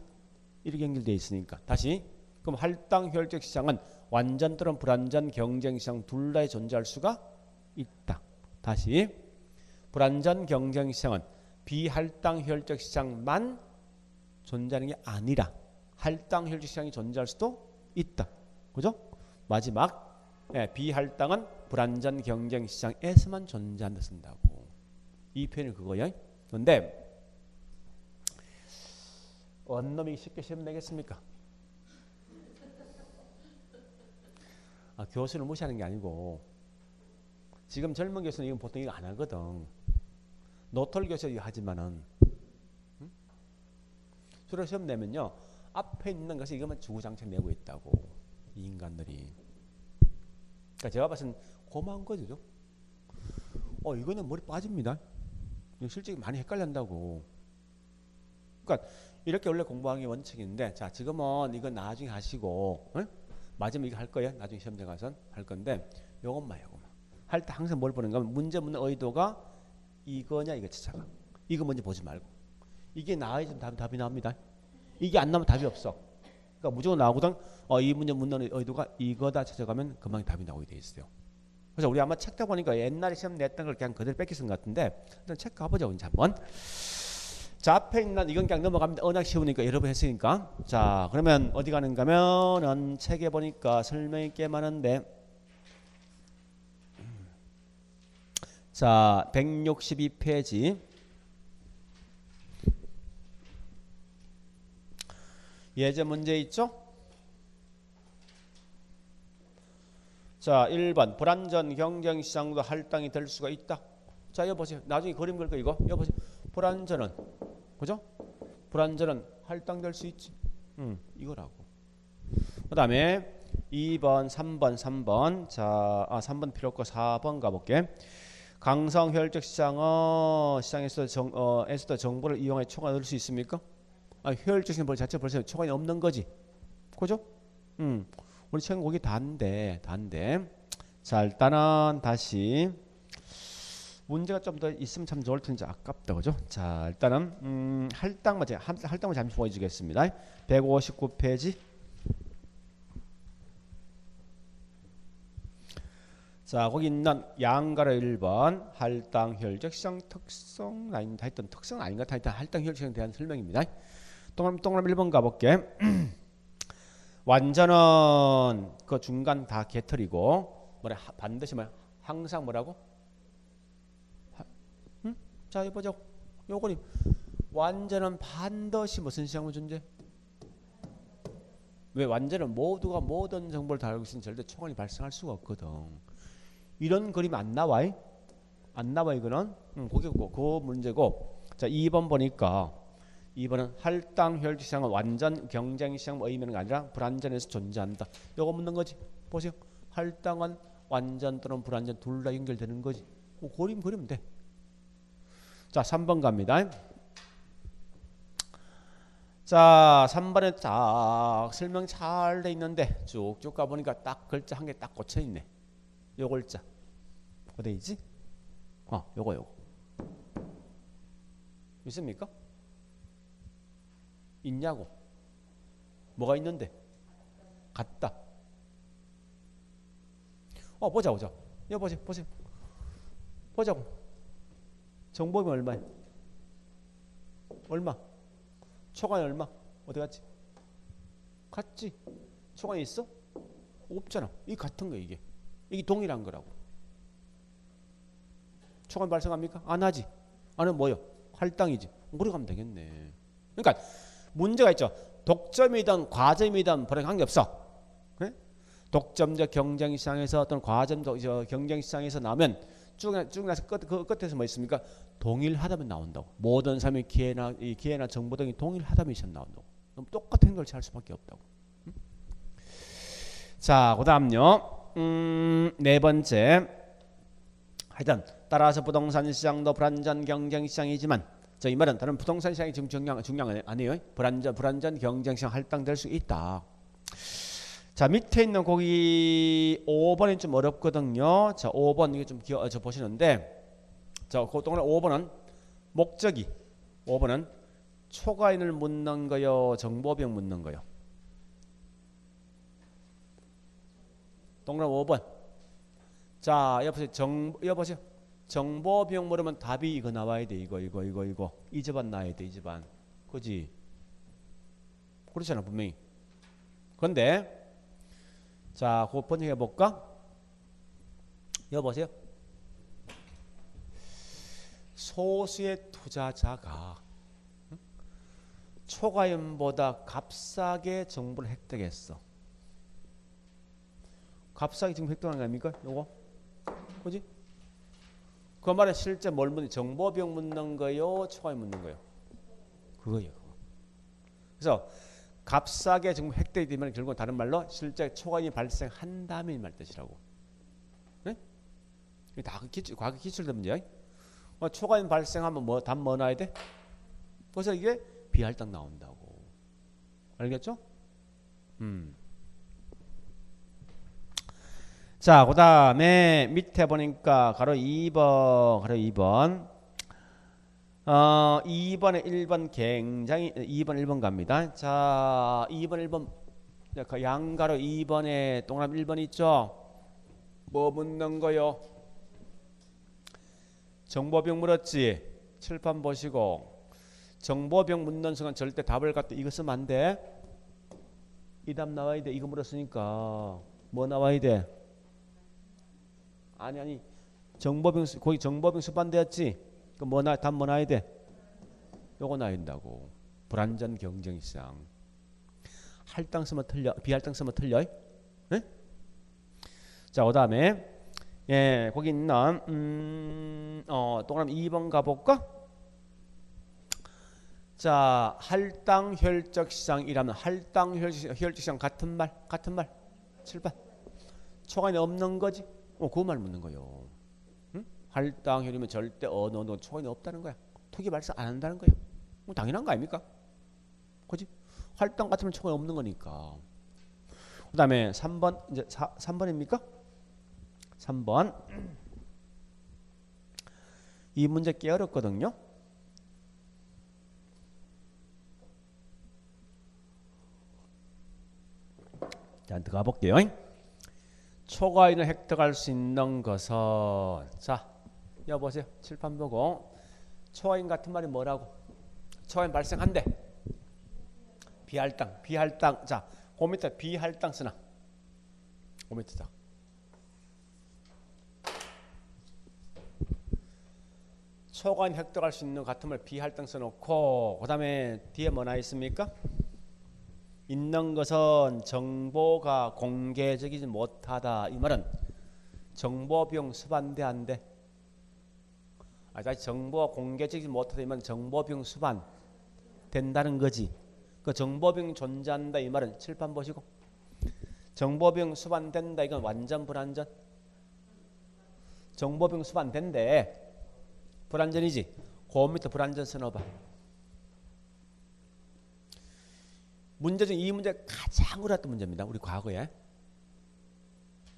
이렇게 연결되어 있으니까. 다시. 그럼 할당 효율적 시장은 완전 또는 불완전 경쟁 시장 둘 다에 존재할 수가 있다. 다시. 불완전 경쟁 시장은 비할당 효율적 시장만 존재하는 게 아니라 할당 효율적 시장이 존재할 수도 있다. 그죠? 마지막 비할당은 불완전 경쟁 시장에서만 존재한다 쓴다고. 이 표현이 그거야. 그런데 원놈이 쉽게 시험 내겠습니까? 교수를 무시하는 게 아니고 지금 젊은 교수는 이건 보통 이거 안 하거든. 노털 교수 이거 하지만은 수로 시험 내면요 앞에 있는 것을 이것만 주구장창 내고 있다고 이 인간들이. 그러니까 제가 봤을 땐 고마운 거죠. 이거는 머리 빠집니다. 실제 많이 헷갈린다고. 그러니까 이렇게 원래 공부하는 게 원칙인데 자 지금은 이건 나중에 하시고 마지막에 이거 할 거예요. 나중에 시험장 가서 할 건데 요것만 할 때 항상 뭘 보는가 하면 문제 묻는 의도가 이거냐 이거 찾아가. 이거 먼저 보지 말고 이게 나와야지 답이 나옵니다. 이게 안 나오면 답이 없어. 그러니까 무조건 나오거든. 이 문제 묻는 의도가 이거다 찾아가면 금방 답이 나오게 돼 있어요. 그래서 우리 아마 책 다 보니까 옛날에 시험 냈던 걸 그냥 그대로 뺏기 쓴 것 같은데 일단 책 가보자고 이제 한번. 자 앞에 있는 이건 그냥 넘어갑니다. 워낙 쉬우니까 여러 번 했으니까. 자 그러면 어디 가는가 하면은 책에 보니까 설명이 꽤 많은데 자 162페이지 예제 문제 있죠? 자 1번 불완전 경쟁시장도 할당이 될 수가 있다. 자 이거 보세요. 나중에 그림 그릴 거 이거 보세요. 불완전은 그죠? 불완전은 할당될 수 있지. 이거라고. 그 다음에 2번 3번 자 3번 필요 없고 4번 가볼게. 강성 효율적 시장에서 정보를 이용해 초과할 수 있습니까? 효율적 시장 자체 벌써 초과이 없는 거지. 그죠? 우리 책은 거기 다인데. 자 일단은 다시 문제가 좀 더 있으면 참 좋을 텐데 아깝다. 그죠? 자 일단은 할당만 잠시 보여주겠습니다. 159페이지. 자 거기 있는 양가로 1번 할당 효율적 시장 특성 아닌가 하여튼 특성 아닌가 하여튼 할당 효율적 시장에 대한 설명입니다. 동그라미 1번 가볼게. 완전은 그 중간 다 개털이고 반드시 항상 뭐라고? 자 이거 보자. 요거는 완전은 반드시 무슨 시장만 존재? 왜 완전은 모두가 모든 정보를 다 알고 있으면 절대 초과이 발생할 수가 없거든. 이런 그림 안 나와? 안 나와 이거는? 그게 그 문제고. 자 2번 보니까 2번은 할당 효율적 시장은 완전 경쟁 시장 의미하는 게 아니라 불완전에서 존재한다. 요거 묻는 거지. 보세요. 할당은 완전 또는 불완전 둘 다 연결되는 거지. 그림 그리면 돼. 자 3번 갑니다. 자 3번에 딱 설명 잘 돼 있는데 쭉쭉 가보니까 딱 글자 한 개 딱 꽂혀 있네. 요 글자 어디 있지? 요거 있습니까? 있냐고. 뭐가 있는데? 같다. 보자. 이거 보세요. 보자고. 정보비 얼마야? 얼마? 초과이 얼마? 어디 갔지? 같지? 초과이 있어? 없잖아. 이게 같은 거야 이게. 이게 동일한 거라고. 초과이 발생합니까? 안 하지. 안 하면 뭐요? 할당이지. 그래 가면 되겠네. 그러니까 문제가 있죠. 독점이든 과점이든 별로 관계없어. 그래? 독점적 경쟁시장에서 어떤 과점적 경쟁시장에서 나오면 쭉 나서 끝에서 뭐 있습니까? 동일하다면 나온다고. 모든 사람의 기회나 정보 등이 동일하다면 나온다고. 그럼 똑같은 걸 할 수밖에 없다고. 자, 그 다음요. 네 번째. 하여튼 따라서 부동산 시장도 불완전 경쟁 시장이지만 자, 이 말은 다른 부동산 시장이 지금 중요한 아니에요. 불안전 경쟁성 할당될 수 있다. 자, 밑에 있는 거기 5번이 좀 어렵거든요. 자, 5번 이게 좀 저 보시는데, 자, 그 동안에 5번은 목적이, 5번은 초과인을 묻는 거요, 정보병 묻는 거요. 동그란 5번. 자, 여보세요. 정보병 물으면 답이 이거 나와야 돼. 이거. 이 집안 나와야 돼. 이 집안. 그지? 그렇잖아, 분명히. 그런데 자, 그거 번역해 볼까? 여보세요. 소수의 투자자가 초과인보다 값싸게 정보를 획득했어. 값싸게 지금 획득한 거 아닙니까? 요거? 그지? 그 말에 실제 뭘 묻는, 정보병 묻는 거요, 초과인 묻는 거요? 그거예요. 그래서 값싸게 지금 획득이 되면 결국은 다른 말로 실제 초과인이 발생한다면 이 말 뜻이라고. 네? 이게 다 과거 기출된 문제야. 초과인 발생하면 답 뭐 나와야 돼? 그래서 이게 비할당 나온다고. 알겠죠? 자, 그 다음에 밑에 보니까 가로 2번. 2번에 1번 굉장히 2번 1번 갑니다. 자, 2번 1번 양가로 2번에 동그라미 1번 있죠? 뭐 묻는 거요? 정보병 물었지? 칠판 보시고 정보병 묻는 순간 절대 답을 갖다 이거 쓰면 안 돼. 이 답 나와야 돼. 이거 물었으니까 뭐 나와야 돼? 아니 거기 정보병 수반되었지? 그 답 뭐 나와야 돼? 요거 나와야 된다고. 불안전 경쟁성. 할당 쓰면 틀려. 비할당 쓰면 틀려. 네? 자, 그다음에 예, 거기 있는 동그라미 2번 가볼까? 자, 할당 혈적 시장이라면 할당 혈적 시장 같은 말 7번. 초과인이 없는 거지? 그 말 묻는 거요. 응? 할당 혈이면 절대 어느 초과인이 없다는 거야. 투기 발생 안 한다는 거야. 당연한 거 아닙니까? 그지? 할당 같으면 초과인이 없는 거니까. 그다음에 3번 이제 3번입니까? 3번. 이 문제 꽤 어렵거든요. 자, 들어가 볼게요. 초과인을 획득할 수 있는 것은, 자, 여보세요. 칠판 보고 초과인 같은 말이 뭐라고? 초과인 발생한대. 비할당. 자, 그 밑에 비할당 쓰나? 그 밑에 자. 초과인 획득할 수 있는 같은 말 비할당 써놓고 그 다음에 뒤에 뭐 나와 있습니까? 있는 것은 정보가 공개적이지 못하다. 이 말은 정보병 수반돼 안 돼? 다시 정보가 공개적이지 못하다. 이 말은 정보병 수반 된다는 거지. 그 정보병 존재한다. 이 말은 칠판 보시고 정보병 수반된다. 이건 완전 불완전. 정보병 수반된대. 불완전이지. 그 밑에 불완전 써놓아봐. 문제 중 이 문제 가장 어려웠던 문제입니다. 우리 과거에.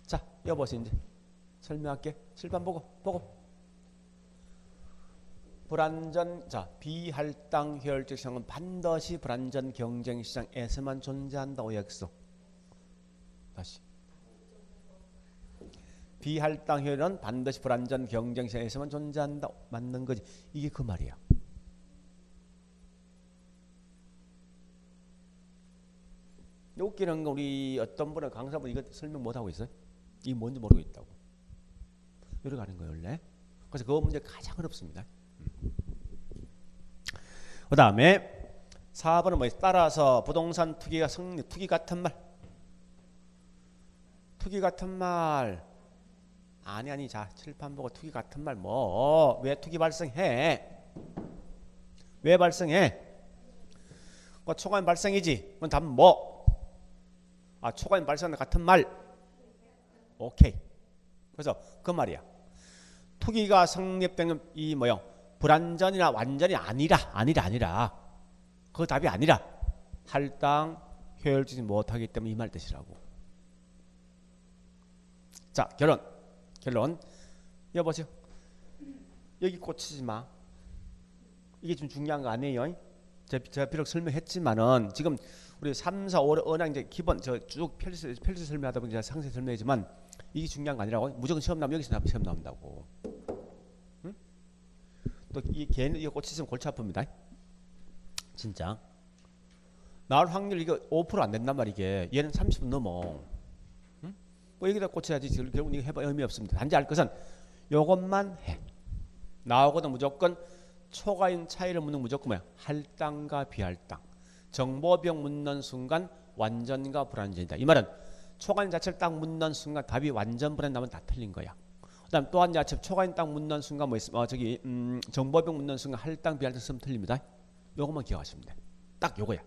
자, 여보세요. 이제 설명할게. 칠판 보고. 불완전, 자, 비할당 혈적 시장은 반드시 불완전 경쟁 시장에서만 존재한다고 약속. 다시. 비할당 혈은 반드시 불완전 경쟁 시장에서만 존재한다. 맞는 거지. 이게 그 말이야. 웃기는 거 우리 어떤 분은 강사분 이거 설명 못 하고 있어요. 이게 뭔지 모르고 있다고. 이렇게 가는 거예요 원래. 그래서 그 문제 가장 어렵습니다. 그 다음에 4번은 뭐예요? 따라서 부동산 투기가 성립. 투기 같은 말. 아니. 자, 칠판 보고 투기 같은 말 뭐? 왜 투기 발생해? 왜 발생해? 초과인 발생이지. 그럼 답은 뭐? 초과인 발생하는 같은 말. 오케이. 그래서 그 말이야. 투기가 성립되는 이 뭐요? 불완전이나 완전히 아니라. 그거 답이 아니라 할당 효율적이지 못하기 때문에 이 말 뜻이라고. 자, 결론. 여보세요. 여기 꽂히지 마. 이게 좀 중요한 거 아니에요? 제가 비록 설명했지만은 지금 우리 3, 4, 5를 은행 이제 기본 저 쭉 필수 설명하다 보니 제가 상세 설명이지만 이게 중요한 거 아니라고. 무조건 시험 나면 여기서 시험 나온다고. 응? 또 이 개는 이거 꽂히면 골치 아픕니다. 진짜. 나올 확률 이거 5%안 된단 말이야 이게. 얘는 30분 넘어. 응? 뭐 여기다 꽂혀야지. 결국 이거 해봐 의미 없습니다. 단지 알 것은 요것만 해. 나오거든 무조건 초과인 차이를 묻는 무조건 뭐야? 할당과 비할당. 정보병 묻는 순간 완전과 불완전이다. 이 말은 초과인 자체를 딱 묻는 순간 답이 완전 불완전 나면 다 틀린 거야. 그다음 또 한 자체 초과인 딱 묻는 순간 뭐 있으면 정보병 묻는 순간 할당 비할당 쓰면 틀립니다. 요것만 기억하시면 돼. 딱 요거야.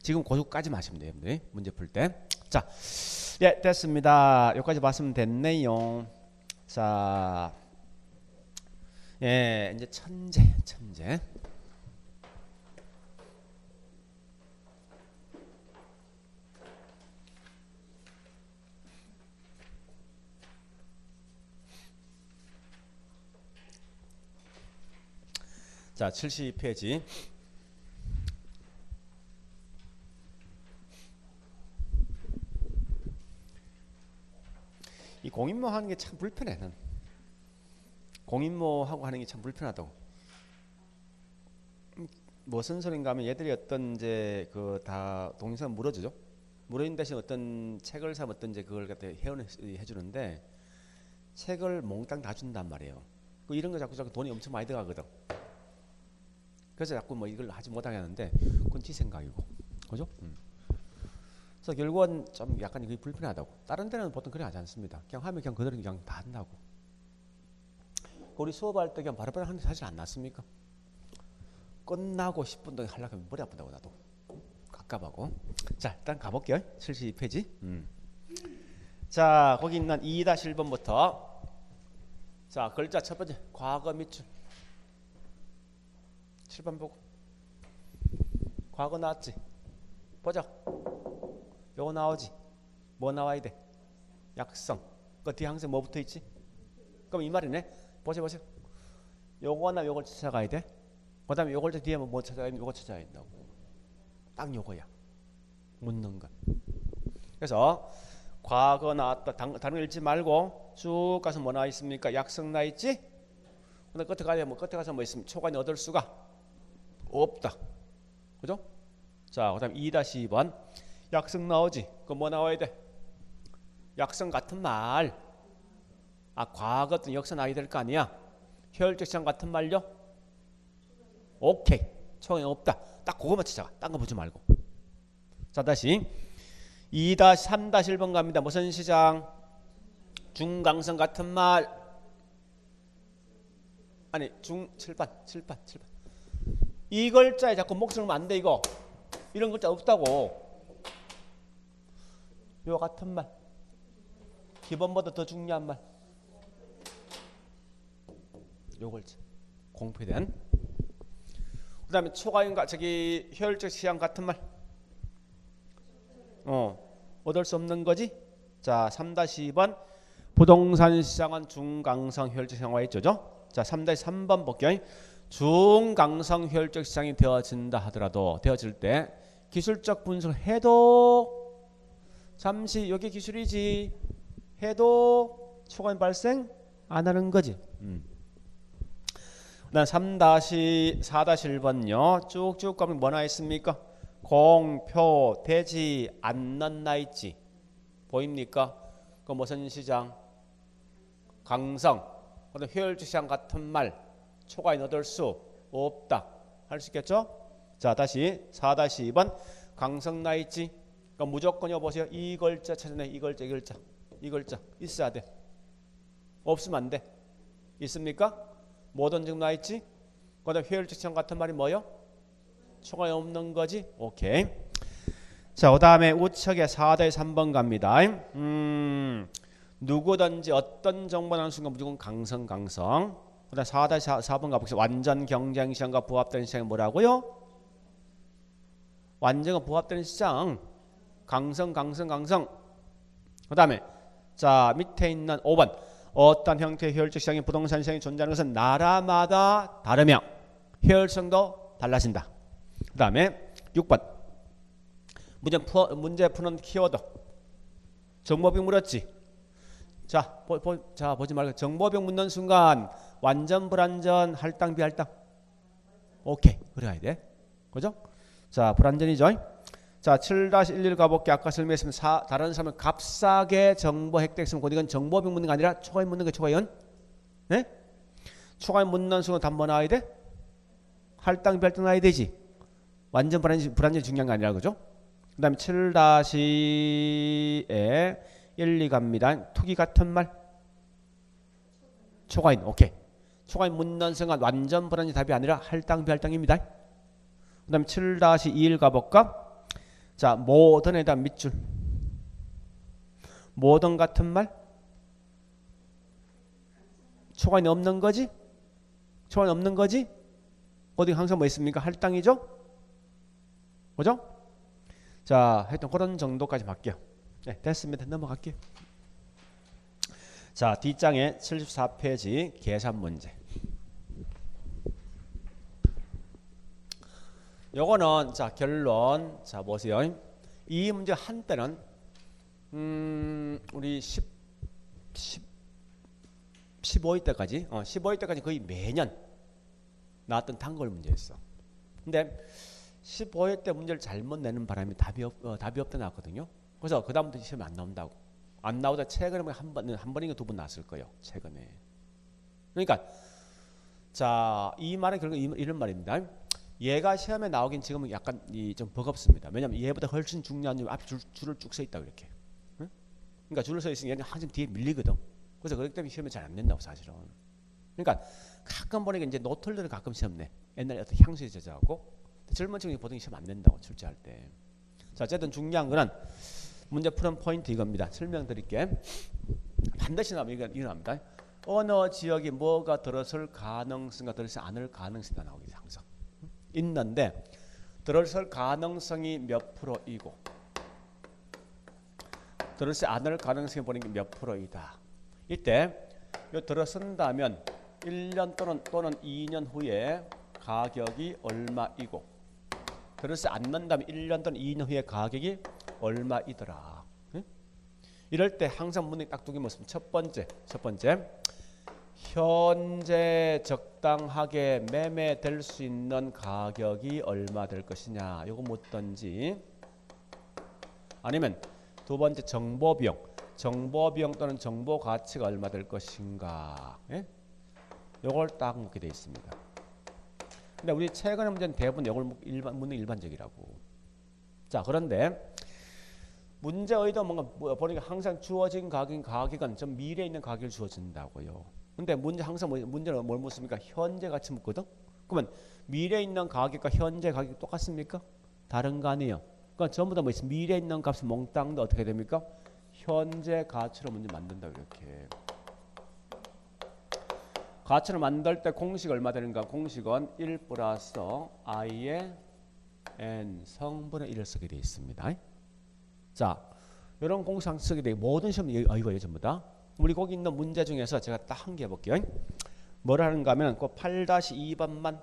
지금 고속까지 마시면 돼요. 여러분들. 문제 풀 때. 자, 예, 됐습니다. 여기까지 봤으면 됐네요. 자, 예, 이제 천재. 자, 72페이지. 이 공인모 하는 게 참 불편해. 난. 공인모하고 하는 게 참 불편하다고. 무슨 소린가 하면 얘들이 어떤 이제 그 다 동영상 물어주죠. 물어준 대신 어떤 책을 사면 어떤 이제 그걸 갖다 회원해 주는데 책을 몽땅 다 준단 말이에요. 그 이런 거 자꾸 돈이 엄청 많이 들어가거든. 그래서 자꾸 뭐 이걸 하지 못하게 하는데 그건 지 생각이고, 그죠? 그래서 결국은 좀 약간 이게 불편하다고. 다른 데는 보통 그래 하지 않습니다. 그냥 하면 그냥 그대로 그냥 다 한다고. 우리 수업할 때 그냥 바로바로 하는 게 사실 안 낫습니까? 끝나고 10분 동안 하려고 하면 머리 아픈다고 나도. 갑갑하고. 자, 일단 가볼게요. 72페이지. 자, 거기 있는 2-1번부터. 자, 글자 첫 번째 과거 밑줄. 7번 보고. 과거 나왔지? 보자. 요거 나오지? 뭐 나와야 돼? 약성. 그 뒤에 항상 뭐 붙어 있지? 그럼 이 말이네. 보세요. 요거나 요걸 찾아가야 돼. 그 다음에 요걸 뒤에 뭐 찾아가야 돼? 요거 찾아야 된다고. 딱 요거야. 묻는 건. 그래서 과거 나왔다. 다른 거 읽지 말고 쭉 가서 뭐 나와 있습니까? 약성 나 있지? 근데 끝에 가서 뭐 있으면 초과는 얻을 수가 없다. 그죠? 자, 그 다음 2-2번. 약성 나오지? 그럼 뭐 나와야 돼? 약성 같은 말. 과거 어떤 역사 나와야 될 거 아니야? 효율적 시장 같은 말요? 오케이. 초과는 없다. 딱 그거만 찾아가. 딴 거 보지 말고. 자, 다시 2-3-1번 갑니다. 무슨 시장? 중강성 같은 말. 아니, 7번. 이 글자에 자꾸 목숨을 안 돼, 이거. 이런 글자 없다고. 요 같은 말. 기본보다 더 중요한 말. 요 글자. 공표된. 그 다음에 초과인가, 효율적 시장 같은 말. 얻을 수 없는 거지? 자, 3-2번. 부동산 시장은 중강성 효율적 시장화 있죠? 자, 3-3번 볼게요. 중강성 효율적 시장이 되어진다 하더라도 되어질 때 기술적 분석을 해도 잠시 여기 기술이지 해도 초과인 발생 안 하는 거지. 그다음 3-4-1번요. 쭉쭉 가면 뭐 나와 있습니까? 공표 되지 않는 나 있지. 보입니까? 그 무슨 시장? 강성. 그다음 효율적 시장 같은 말. 초과인 얻을 수 없다. 할 수 있겠죠? 자, 다시 4-2번. 강성 나 있지. 그러니까 무조건 여보세요. 이 글자 찾아내. 이 글자 있어야 돼. 없으면 안 돼. 있습니까? 모든 지금 나 있지. 그다음 효율적 시장 같은 말이 뭐요? 초과인 없는 거지. 오케이. 자, 그다음에 우측에 4-3번 갑니다. 누구든지 어떤 정보 나오는 순간 무조건 강성. 그다음 4-4번 가보겠습니다. 완전 경쟁 시장과 부합되는 시장이 뭐라고요? 완전과 부합되는 시장. 강성. 그 다음에 자 밑에 있는 5번 어떤 형태의 효율적 시장이 부동산 시장이 존재하는 것은 나라마다 다르며 효율성도 달라진다. 그 다음에 6번 문제 푸는 키워드 정보병 물었지. 자 보지 말고 정보병 묻는 순간 완전 불완전 할당 비할당 오케이 그래야 돼. 그죠? 자 불완전이죠. 자 7-11 가볼게. 아까 설명했으면 다른 사람은 값싸게 정보 획득했으면 곧 이건 정보병 묻는 게 아니라 초과인 묻는 게 초과인. 네? 초과인 묻는 순간 답 뭐 나와야 돼? 할당 비할당 나와야 되지. 완전 불완전이 중요한 게 아니라 그죠? 그 다음에 7-1, 2 갑니다. 투기 같은 말 초과인 오케이. 초과인 묻는 순간 완전 불완전 답이 아니라 할당 비할당입니다. 그 다음에 7-21 가볼까? 자 모던에다 밑줄 모던 같은 말 초과인 없는 거지? 초과인 없는 거지? 어디 항상 뭐 있습니까? 할당이죠? 그죠? 자 하여튼 그런 정도까지 할게요. 네 됐습니다. 넘어갈게요. 자 뒷장에 74페이지 계산 문제. 요거는 자 결론 자 보세요. 이 문제 한때는 우리 15회 때까지 15회 때까지 거의 매년 나왔던 단골 문제였어. 근데 15회 때 문제를 잘못 내는 바람에 답이 없다 나왔거든요. 그래서 그 다음부터 시험에 안 나온다고. 안 나오다 최근에 한 번인가 두 번 나왔을 거예요. 최근에. 그러니까 자 이 말은 결국 이런 말입니다. 얘가 시험에 나오긴 지금은 약간 좀 버겁습니다. 왜냐하면 얘보다 훨씬 중요한 앞에 줄을 쭉 서 있다고 이렇게. 응? 그러니까 줄을 서 있으면 얘는 항상 뒤에 밀리거든. 그래서 그렇기 때문에 시험에 잘 안 낸다고 사실은. 그러니까 가끔 보니까 이제 노틀들은 가끔 시험 내. 옛날에 어떤 향수에 제조하고 젊은 친구들이 보통 시험 안 낸다고 출제할 때. 자 어쨌든 중요한 거는 문제 푸는 포인트 이겁니다. 설명드릴게. 반드시 나오면 이거 나옵니다. 어느 지역이 뭐가 들어설 가능성과 들어서지 않을 가능성이 나오겠지 항상. 있는데 들어설 가능성이 몇 프로이고 들어서지 않을 가능성이 보는 게 몇 프로이다. 이때 요 들어선다면 1년 또는 2년 후에 가격이 얼마이고 들어서지 않는다면 1년 또는 2년 후에 가격이 얼마이더라. 응? 이럴 때 항상 문제 딱 두 개 모습. 첫 번째 현재 적당하게 매매될 수 있는 가격이 얼마 될 것이냐 요거 묻던지 아니면 두 번째 정보비용 또는 정보 가치가 얼마 될 것인가. 예? 요걸 딱 묻게 돼 있습니다. 근데 우리 최근의 문제는 대부분 요걸 묻는 일반적이라고. 자 그런데 문제 의도 뭔가 보니까 항상 주어진 가격은 좀 미래에 있는 가격을 주어진다고요. 근데 문제 항상 문제는 뭘 묻습니까? 현재 가치 묻거든. 그러면 미래에 있는 가격과 현재 가격이 똑같습니까? 다른 거 아니에요. 그러니까 전부 다 뭐 있어? 미래에 있는 값은 몽땅도 어떻게 됩니까? 현재 가치로 문제 만든다 이렇게. 가치를 만들 때 공식 얼마 되는가? 공식은 1 플러스 i의 n 성분의 1을 쓰게 되어 있습니다. 자, 이런 공식 쓰게 되고 모든 시험 이거예요 전부 다. 우리 거기 있는 문제 중에서 제가 딱 한 개 해볼게요. 뭘 하는가 하면 그 8-2번만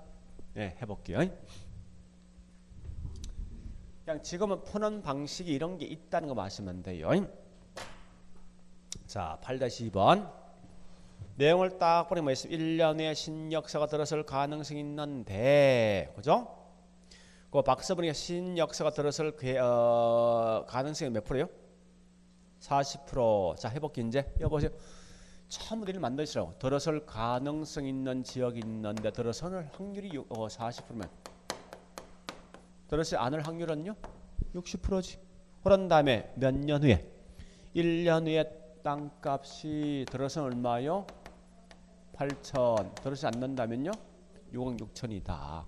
해볼게요. 그냥 지금은 푸는 방식이 이런 게 있다는 거 아시면 돼요. 자, 8-2번 내용을 딱 보니 뭐 있습니까? 1년 후에 신역사가 들어설 가능성이 있는데 그죠? 그 박스 보니까 신역사가 들어설 가능성이 몇 프로예요? 40%. 자 해볼게 이제. 여보세요. 처음부터 일 만드시라고. 들어설 가능성 있는 지역이 있는데 들어설 확률이 40%면 들어서지 않을 확률은요? 60%지. 그런 다음에 몇 년 후에? 1년 후에 땅값이 들어서는 얼마요? 8천. 들어서지 않는다면요? 6억 6천이다.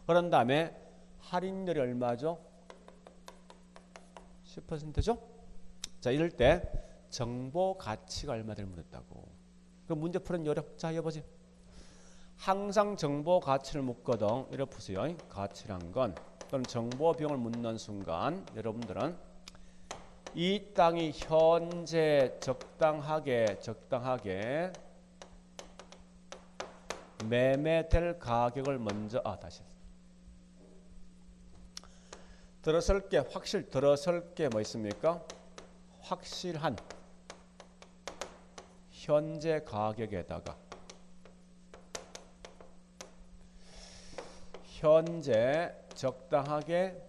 그런 다음에 할인율이 얼마죠? 10%죠? 자 이럴 때 정보 가치가 얼마 될 물었다고. 그 문제 푸는 요령. 자 여보세요. 항상 정보 가치를 묻거든. 이렇게 푸세요. 가치란 건 또는 정보 비용을 묻는 순간 여러분들은 이 땅이 현재 적당하게 매매될 가격을 먼저 다시 들어설 게 들어설 게 뭐 있습니까? 확실한 현재 가격에다가 현재 적당하게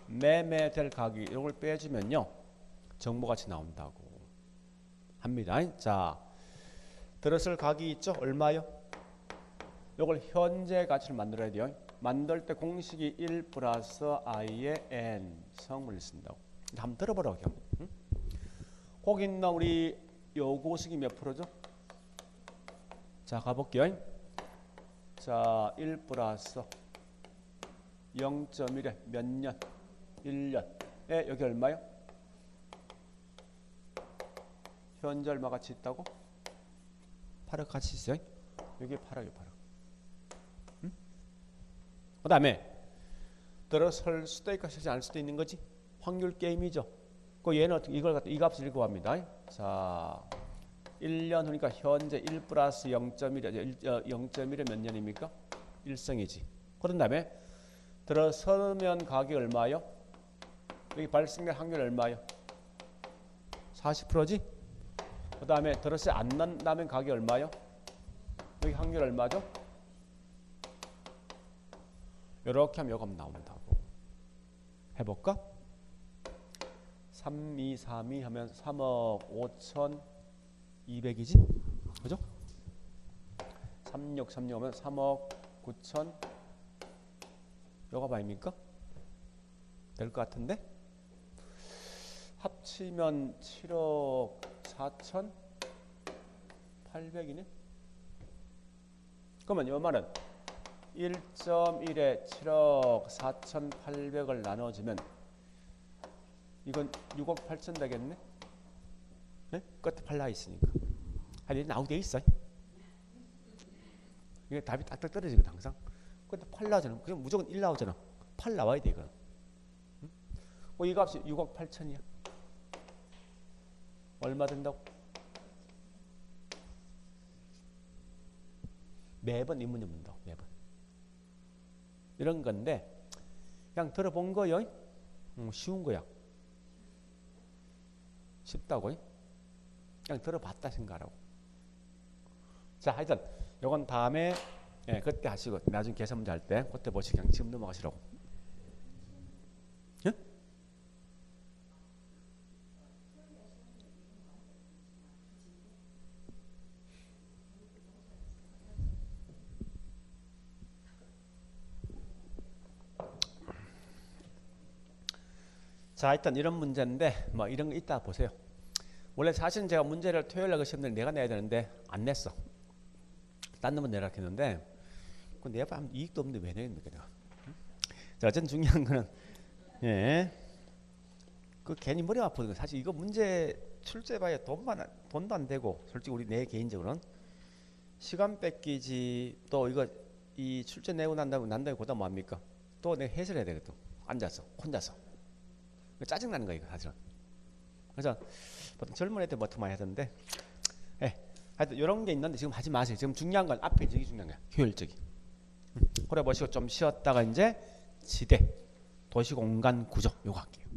매매될 가격 이걸 빼주면요 정보가치 나온다고 합니다. 자, 들었을 가격이 있죠? 얼마요? 이걸 현재 가치를 만들어야 돼요. 만들 때 공식이 1 플러스 i의 n 성분을 쓴다고. 한번 들어보라고. 응? 거기 있는 우리 요구식이 몇 프로죠? 자, 가볼게요. 자, 1 플러스 0.1에 몇 년? 1년에 여기 얼마요? 현재 얼마 가치 있다고? 8억 가치 있어요. 여기 8억이 8억. 응? 그 다음에 들어설 수도 있고 서지 않을 수도 있는 거지. 확률 게임이죠. 그 얘는 이걸 갖다 이 값을 읽어갑니다. 자, 1년 후니까 현재 1 플러스 0.1에 0.1에 몇 년입니까? 일성이지. 그런 다음에 들어서면 가격이 얼마요? 여기 발생될 확률 얼마요? 40%지? 그 다음에 들어서 안 난다면 가격이 얼마요? 여기 확률 얼마죠? 이렇게 하면 요금 나온다고. 해볼까? 3, 2, 3, 2 하면 3억 5,200이지? 그죠? 36, 36 하면 3억 9천 요가 아닙니까? 될 것 같은데? 합치면 7억 4,800이네? 그러면 요 말은 1.1에 7억 4,800을 나눠주면 이건 6억 8천 되겠네? 네? 끝에 8 나와 있으니까. 아니 나오게 있어. 이게 답이 딱딱 떨어지거든 항상. 근데 8 나오잖아. 그냥 무조건 1 나오잖아. 8 나와야 돼 이건. 응? 이 값이 6억 8천이야. 얼마 된다고? 매번 이 문제 문다고 매번. 이런 건데 그냥 들어본 거요. 쉬운 거야. 쉽다고. 그냥 들어봤다 생각하라고. 자, 하여튼 요건 다음에 그때 하시고 나중에 계산 문제 할 때 그때 보시고 그냥 지금 넘어가시라고. 예? 자, 일단 이런 문제인데 뭐 이런 거 이따 보세요. 원래 사실은 제가 문제를 토요일 날 그 시험을 내가 내야 되는데 안 냈어. 딴 놈은 내라 했는데 그 내가 이익도 없는데 왜 내겠습니까 내가. 자, 어쨌든 중요한 거는 그 괜히 머리 아프는 거. 사실 이거 문제 출제봐야 돈도 안 되고 솔직히 우리 내 개인적으로는 시간 뺏기지. 또 이거 이 출제 내고 난다음에 보다 뭐합니까? 또 내가 해설해야 되거든. 앉아서 혼자서. 짜증 나는 거야 이거 사실은. 그래서 보통 젊은 애들 뭐 많이 하던데, 하여튼 이런 게 있는데 지금 하지 마세요. 지금 중요한 건 앞에 저기 중요한 거야. 효율적이. 그래 보시고 좀 쉬었다가 이제 지대, 도시공간 구조 요거 할게요.